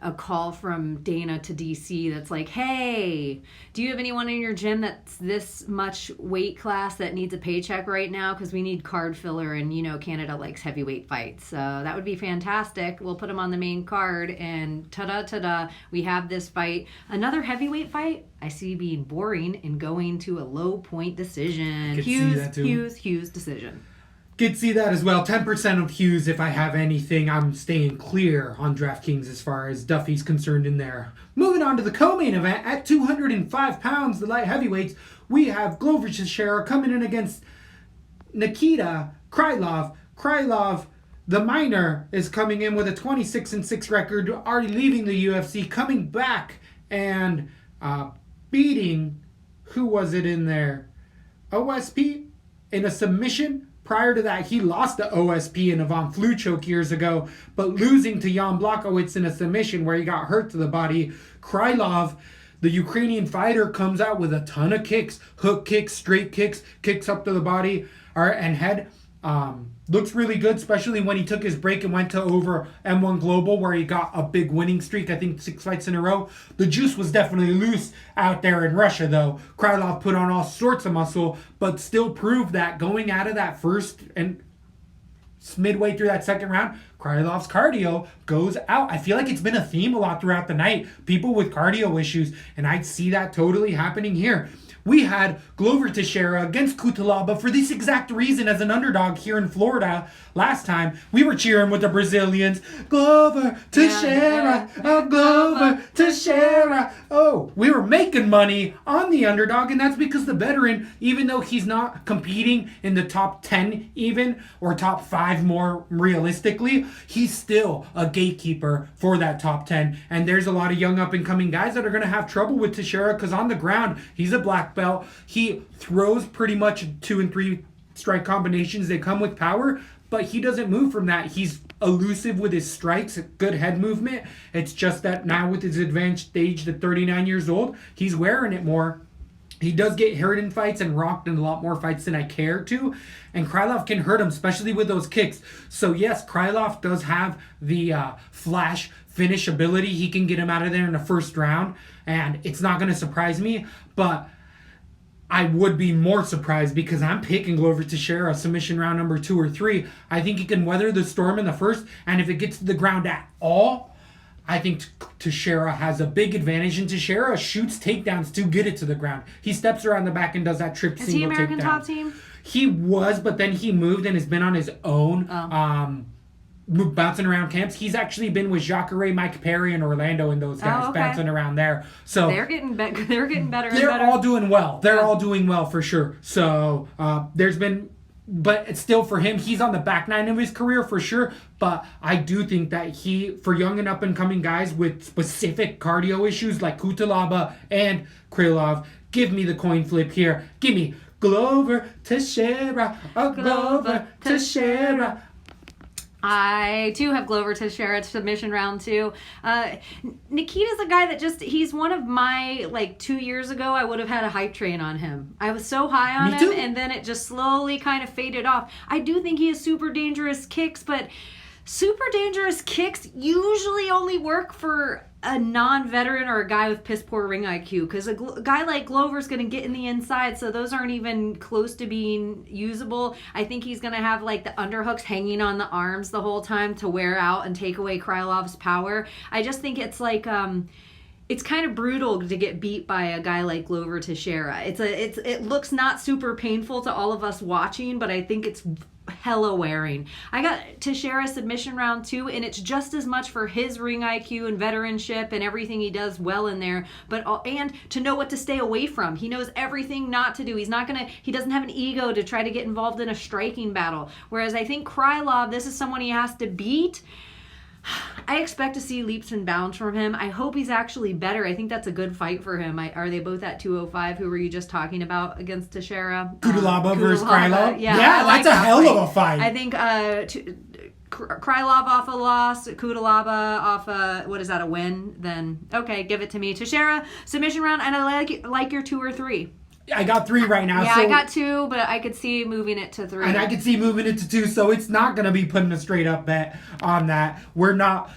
a call from Dana to DC that's like, hey, do you have anyone in your gym that's this much weight class that needs a paycheck right now? Because we need card filler, and Canada likes heavyweight fights. So that would be fantastic. We'll put him on the main card, and ta-da, we have this fight. Another heavyweight fight I see being boring and going to a low point decision. Hughes decision. Could see that as well. 10% of Hughes if I have anything. I'm staying clear on DraftKings as far as Duffy's concerned in there. Moving on to the co-main event at 205 pounds, the light heavyweights, we have Glover Teixeira coming in against Nikita Krylov. Krylov, the minor, is coming in with a 26-6 record, already leaving the UFC, coming back and beating, who was it in there? OSP in a submission. Prior to that, he lost to OSP in a Von Flue choke years ago, but losing to Jan Blachowicz in a submission where he got hurt to the body. Krylov, the Ukrainian fighter, comes out with a ton of kicks, hook kicks, straight kicks, kicks up to the body and head. Looks really good, especially when he took his break and went to over M1 Global where he got a big winning streak, I think 6 fights in a row. The juice was definitely loose out there in Russia, though. Krylov put on all sorts of muscle, but still proved that going out of that first and midway through that second round, Krylov's cardio goes out. I feel like it's been a theme a lot throughout the night. People with cardio issues, and I see that totally happening here. We had Glover Teixeira against Cutelaba for this exact reason as an underdog here in Florida. Last time, we were cheering with the Brazilians. Glover Teixeira, oh, Glover Teixeira. Oh, we were making money on the underdog, and that's because the veteran, even though he's not competing in the top 10 even, or top 5 more realistically, he's still a gatekeeper for that top 10. And there's a lot of young up-and-coming guys that are going to have trouble with Teixeira because on the ground, he's a black belt. He throws pretty much 2 and 3 strike combinations. They come with power, but he doesn't move from that. He's elusive with his strikes, good head movement. It's just that now with his advanced age at 39 years old, he's wearing it more. He does get hurt in fights and rocked in a lot more fights than I care to. And Krylov can hurt him, especially with those kicks. So yes, Krylov does have the flash finish ability. He can get him out of there in the first round. And it's not going to surprise me. But I would be more surprised because I'm picking Glover Teixeira submission round number 2 or 3. I think he can weather the storm in the first. And if it gets to the ground at all, I think Teixeira has a big advantage, and Teixeira shoots takedowns to get it to the ground. He steps around the back and does that trip single takedown. Is he American top team? He was, but then he moved and has been on his own, bouncing around camps. He's actually been with Jacare, Mike Perry, and Orlando and those guys bouncing around there. So they're getting better. They're all doing well. They're all doing well for sure. So there's been. But it's still for him, he's on the back nine of his career for sure. But I do think that for young and up and coming guys with specific cardio issues like Cutelaba and Krylov, give me the coin flip here. Give me Glover Teixeira, Glover Teixeira. I, too, have Glover Teixeira submission round 2. Nikita's a guy that he's one of my, 2 years ago, I would have had a hype train on him. I was so high on him, and then it just slowly kind of faded off. I do think he has super dangerous kicks, but super dangerous kicks usually only work for a non-veteran or a guy with piss poor ring IQ, because a guy like Glover's going to get in the inside, so those aren't even close to being usable. I think he's going to have the underhooks hanging on the arms the whole time to wear out and take away Krylov's power. I just think it's it's kind of brutal to get beat by a guy like Glover Teixeira. It looks not super painful to all of us watching, but I think it's hella wearing. I got Teixeira submission round 2, and it's just as much for his ring IQ and veteranship and everything he does well in there, and to know what to stay away from. He knows everything not to do. He doesn't have an ego to try to get involved in a striking battle. Whereas I think Krylov, this is someone he has to beat. I expect to see leaps and bounds from him. I hope he's actually better. I think that's a good fight for him. Are they both at 205? Who were you just talking about against Teixeira? Cutelaba versus Krylov? Yeah, that's a hell of a fight. I think Krylov off a loss, Cutelaba off a win? Then, okay, give it to me. Teixeira, submission round, and I like your 2 or 3. I got 3 right now. Yeah, so I got 2, but I could see moving it to 3. And I could see moving it to 2, so it's not going to be putting a straight up bet on that. We're not...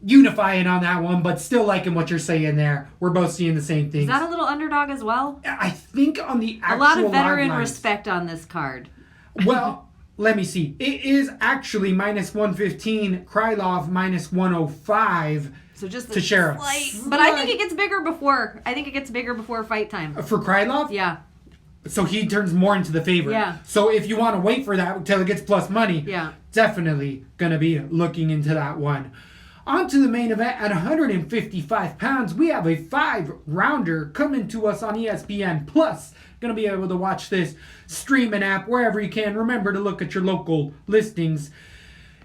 unifying on that one, but still liking what you're saying there. We're both seeing the same things. Is that a little underdog as well? I think on the actual a lot of veteran live lines, respect on this card. Well, let me see. It is actually minus 115, Krylov minus 105 So just to Sheriff. But I think it gets bigger before. I think it gets bigger before fight time. For Krylov? Yeah. So he turns more into the favorite. Yeah. So if you want to wait for that until it gets plus money, Yeah. definitely going to be looking into that one. On to the main event at 155 pounds. We have a 5-rounder coming to us on ESPN Plus. Going to be able to watch this streaming app wherever you can. Remember to look at your local listings.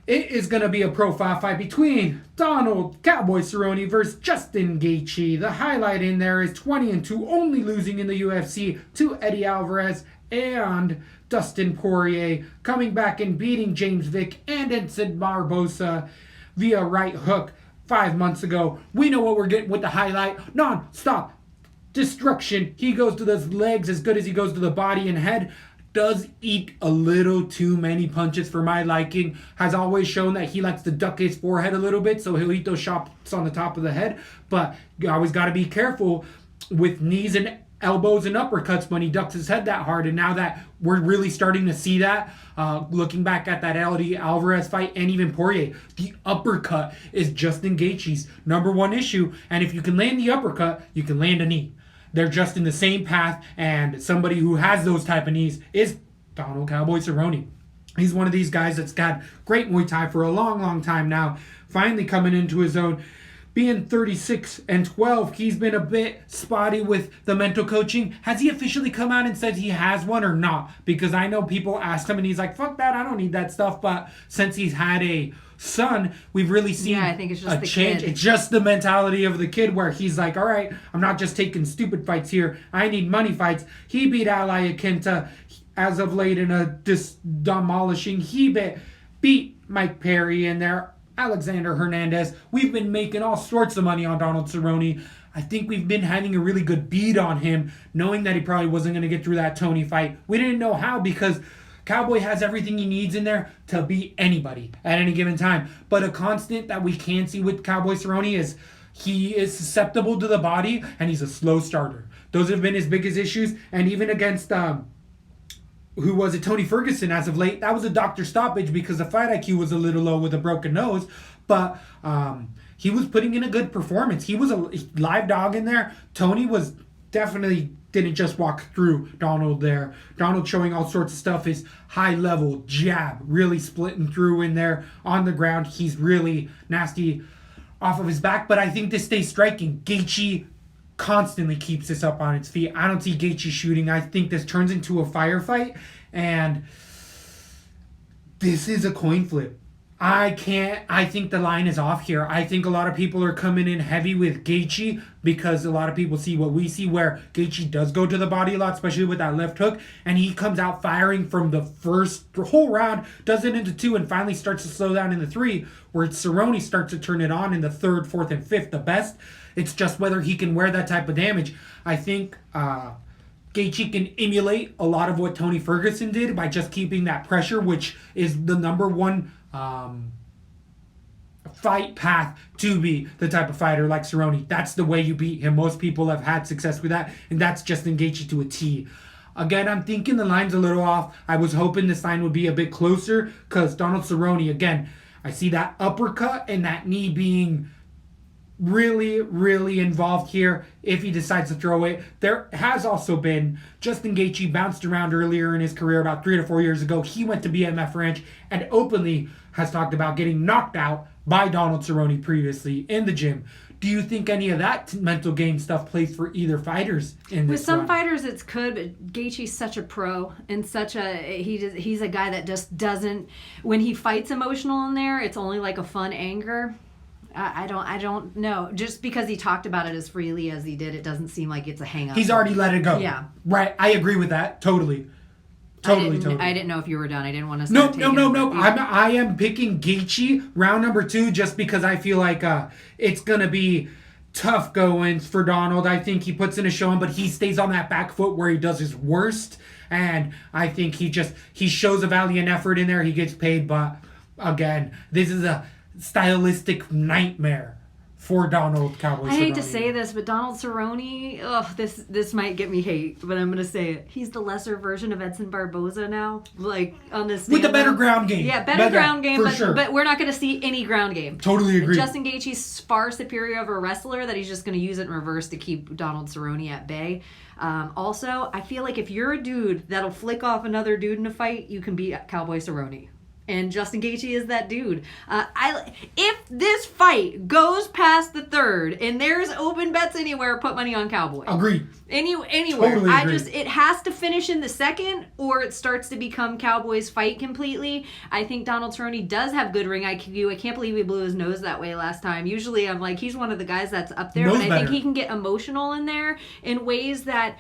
It is going to be a profile fight between Donald Cowboy Cerrone versus Justin Gaethje. The highlight in there is 20-2, only losing in the UFC to Eddie Alvarez and Dustin Poirier, coming back and beating James Vick and Edson Barbosa via right hook 5 months ago. We know what we're getting with the highlight. Non-stop destruction. He goes to those legs as good as he goes to the body and head. Does eat a little too many punches for my liking. Has always shown that he likes to duck his forehead a little bit, so he'll eat those shots on the top of the head. But you always got to be careful with knees and elbows and uppercuts when he ducks his head that hard. And now that we're really starting to see that, looking back at that Eddie Alvarez fight and even Poirier, the uppercut is Justin Gaethje's number one issue. And if you can land the uppercut, you can land a knee. They're just in the same path, and somebody who has those type of knees is Donald Cowboy Cerrone. He's one of these guys that's got great Muay Thai for a long, long time now, finally coming into his own. Being 36-12, he's been a bit spotty with the mental coaching. Has he officially come out and said he has one or not? Because I know people asked him, and he's like, fuck that, I don't need that stuff. But since he's had a son, we've really seen I think it's just a the change. kid. It's just the mentality of the kid where he's like, all right, I'm not just taking stupid fights here. I need money fights. He beat Ally Akinta as of late in a demolishing. He beat Mike Perry in there. Alexander Hernandez. We've been making all sorts of money on Donald Cerrone. I think we've been having a really good beat on him, knowing that he probably wasn't going to get through that Tony fight. We didn't know how because Cowboy has everything he needs in there to beat anybody at any given time. But a constant that we can see with Cowboy Cerrone is he is susceptible to the body and he's a slow starter. Those have been his biggest issues. And even against who was it, Tony Ferguson as of late, that was a doctor stoppage because the fight IQ was a little low with a broken nose. But he was putting in a good performance. He was a live dog in there. Tony was definitely didn't just walk through Donald there. Donald showing all sorts of stuff. His high level jab really splitting through in there on the ground. He's really nasty off of his back. But I think this stays striking. Gaethje constantly keeps this up on its feet. I don't see Gaethje shooting. I think this turns into a firefight, and this is a coin flip. I think the line is off here. I think a lot of people are coming in heavy with Gaethje because a lot of people see what we see where Gaethje does go to the body a lot, especially with that left hook, and he comes out firing from the first whole round, does it into 2, and finally starts to slow down in the 3, where Cerrone starts to turn it on in the 3rd, 4th, and 5th the best. It's just whether he can wear that type of damage. I think Gaethje can emulate a lot of what Tony Ferguson did by just keeping that pressure, which is the number one fight path to be the type of fighter like Cerrone. That's the way you beat him. Most people have had success with that, and that's Justin Gaethje to a T. Again, I'm thinking the line's a little off. I was hoping this line would be a bit closer because Donald Cerrone, again, I see that uppercut and that knee being really, really involved here if he decides to throw it. There has also been Justin Gaethje bounced around earlier in his career about 3 to 4 years ago. He went to BMF Ranch and openly has talked about getting knocked out by Donald Cerrone previously in the gym. Do you think any of that mental game stuff plays for either fighters in this With some one? fighters it's could, but Gaethje's such a pro and he's a guy that just doesn't, when he fights emotional in there, it's only like a fun anger. I don't know. Just because he talked about it as freely as he did, it doesn't seem like it's a hang up. He's already let it go. Yeah. Right. I agree with that. Totally. I didn't know if you were done. I didn't want to No. taking I am picking Gaethje round number 2 just because I feel like it's going to be tough goings for Donald. I think he puts in a showing, but he stays on that back foot where he does his worst. And I think he shows a valiant effort in there. He gets paid, but again, this is a stylistic nightmare for Donald Cowboy Cerrone. I hate to say this, but Donald Cerrone, this might get me hate, but I'm going to say it. He's the lesser version of Edson Barboza now. Like, on this with a better ground game. Yeah, better ground game, sure. But we're not going to see any ground game. Totally agree. Justin Gaethje's far superior of a wrestler that he's just going to use it in reverse to keep Donald Cerrone at bay. Also, I feel like if you're a dude that'll flick off another dude in a fight, you can beat Cowboy Cerrone. And Justin Gaethje is that dude. If this fight goes past the third and there's open bets anywhere, put money on Cowboy. Agreed. Anywhere. Totally agree. It has to finish in the second, or it starts to become Cowboy's fight completely. I think Donald Cerrone does have good ring IQ. I can't believe he blew his nose that way last time. Usually I'm like, he's one of the guys that's up there, but I think he can get emotional in there in ways that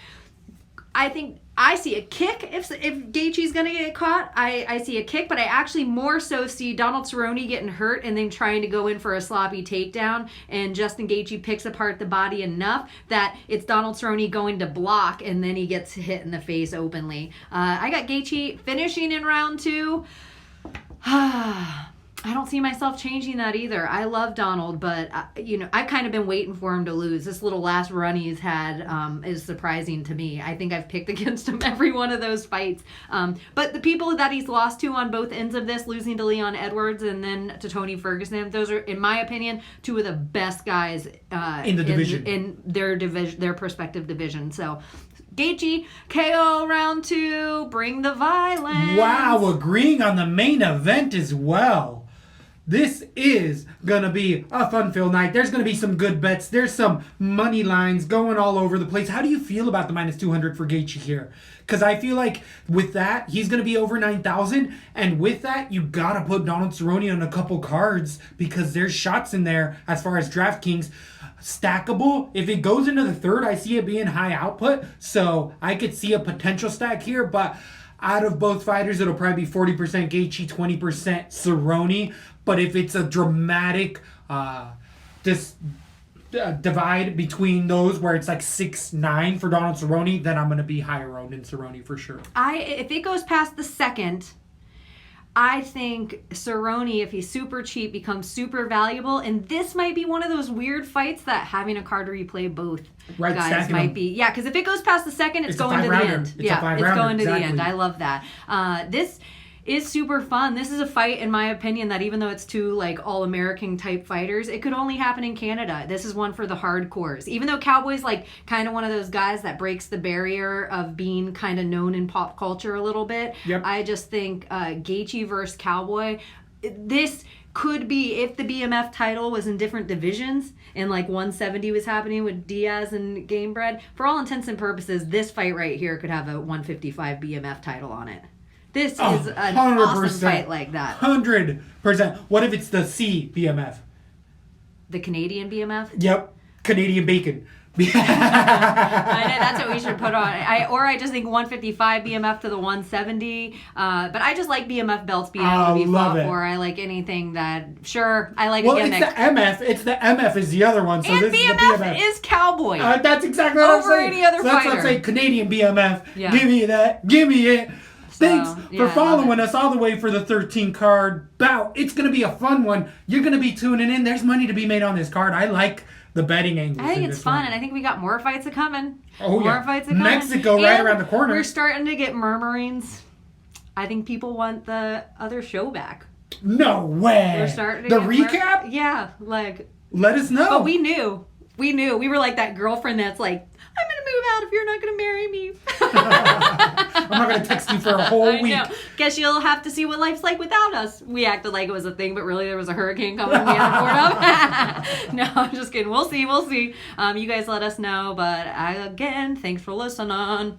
I think I see a kick if Gaethje's going to get caught. I see a kick, but I actually more so see Donald Cerrone getting hurt and then trying to go in for a sloppy takedown, and Justin Gaethje picks apart the body enough that it's Donald Cerrone going to block, and then he gets hit in the face openly. I got Gaethje finishing in round 2. I don't see myself changing that either. I love Donald, but I've kind of been waiting for him to lose. This little last run he's had is surprising to me. I think I've picked against him every one of those fights. But the people that he's lost to on both ends of this, losing to Leon Edwards and then to Tony Ferguson, those are, in my opinion, two of the best guys in the division, in their division, their respective division. So. Gaethje, KO round 2, bring the violence. Wow, agreeing on the main event as well. This is going to be a fun-filled night. There's going to be some good bets. There's some money lines going all over the place. How do you feel about the minus 200 for Gaethje here? Because I feel like with that, he's going to be over 9,000. And with that, you got to put Donald Cerrone on a couple cards because there's shots in there as far as DraftKings. Stackable. If it goes into the third, I see it being high output. So I could see a potential stack here. But out of both fighters, it'll probably be 40% Gaethje, 20% Cerrone. But if it's a dramatic divide between those where it's like 6-9 for Donald Cerrone, then I'm going to be higher owned in Cerrone for sure. If it goes past the second, I think Cerrone, if he's super cheap, becomes super valuable. And this might be one of those weird fights that having a card where you play both guys might be. Yeah, because if it goes past the second, it's going to the end. It's going to the end. I love that. This is super fun. This is a fight, in my opinion, that even though it's two like all-American type fighters, it could only happen in Canada. This is one for the hardcores. Even though Cowboy's like kind of one of those guys that breaks the barrier of being kind of known in pop culture a little bit. Yep. I just think Gaethje versus Cowboy, this could be, if the BMF title was in different divisions and like 170 was happening with Diaz and Gamebred, for all intents and purposes, this fight right here could have a 155 BMF title on it. This is an awesome fight like that. 100%. What if it's the C BMF? The Canadian BMF? Yep. Canadian bacon. I know, that's what we should put on. I just think 155 BMF to the 170. But I just like BMF belts being able to be fought for. I like anything that, I like a gimmick. It's the MF. It's the MF is the other one. So and this BMF is the BMF. is Cowboy. That's exactly what I'm saying. Over any other so fighter. That's what I'm saying. Canadian BMF. Yeah. Give me that. Give me it. Thanks for I following us all the way for the 13 card bout. It's going to be a fun one. You're going to be tuning in. There's money to be made on this card. I like the betting angles. I think it's fun, and I think we got more fights coming. Oh, more fights coming. Mexico right around the corner. We're starting to get murmurings. I think people want the other show back. No way. We're starting to the get recap? Yeah, like. Let us know. But we knew. We were like that girlfriend that's like, I'm going to move out if you're not going to marry me. I'm not going to text you for a whole week. I know. Guess you'll have to see what life's like without us. We acted like it was a thing, but really there was a hurricane coming we had to board up. No, I'm just kidding. We'll see. You guys let us know. But again, thanks for listening.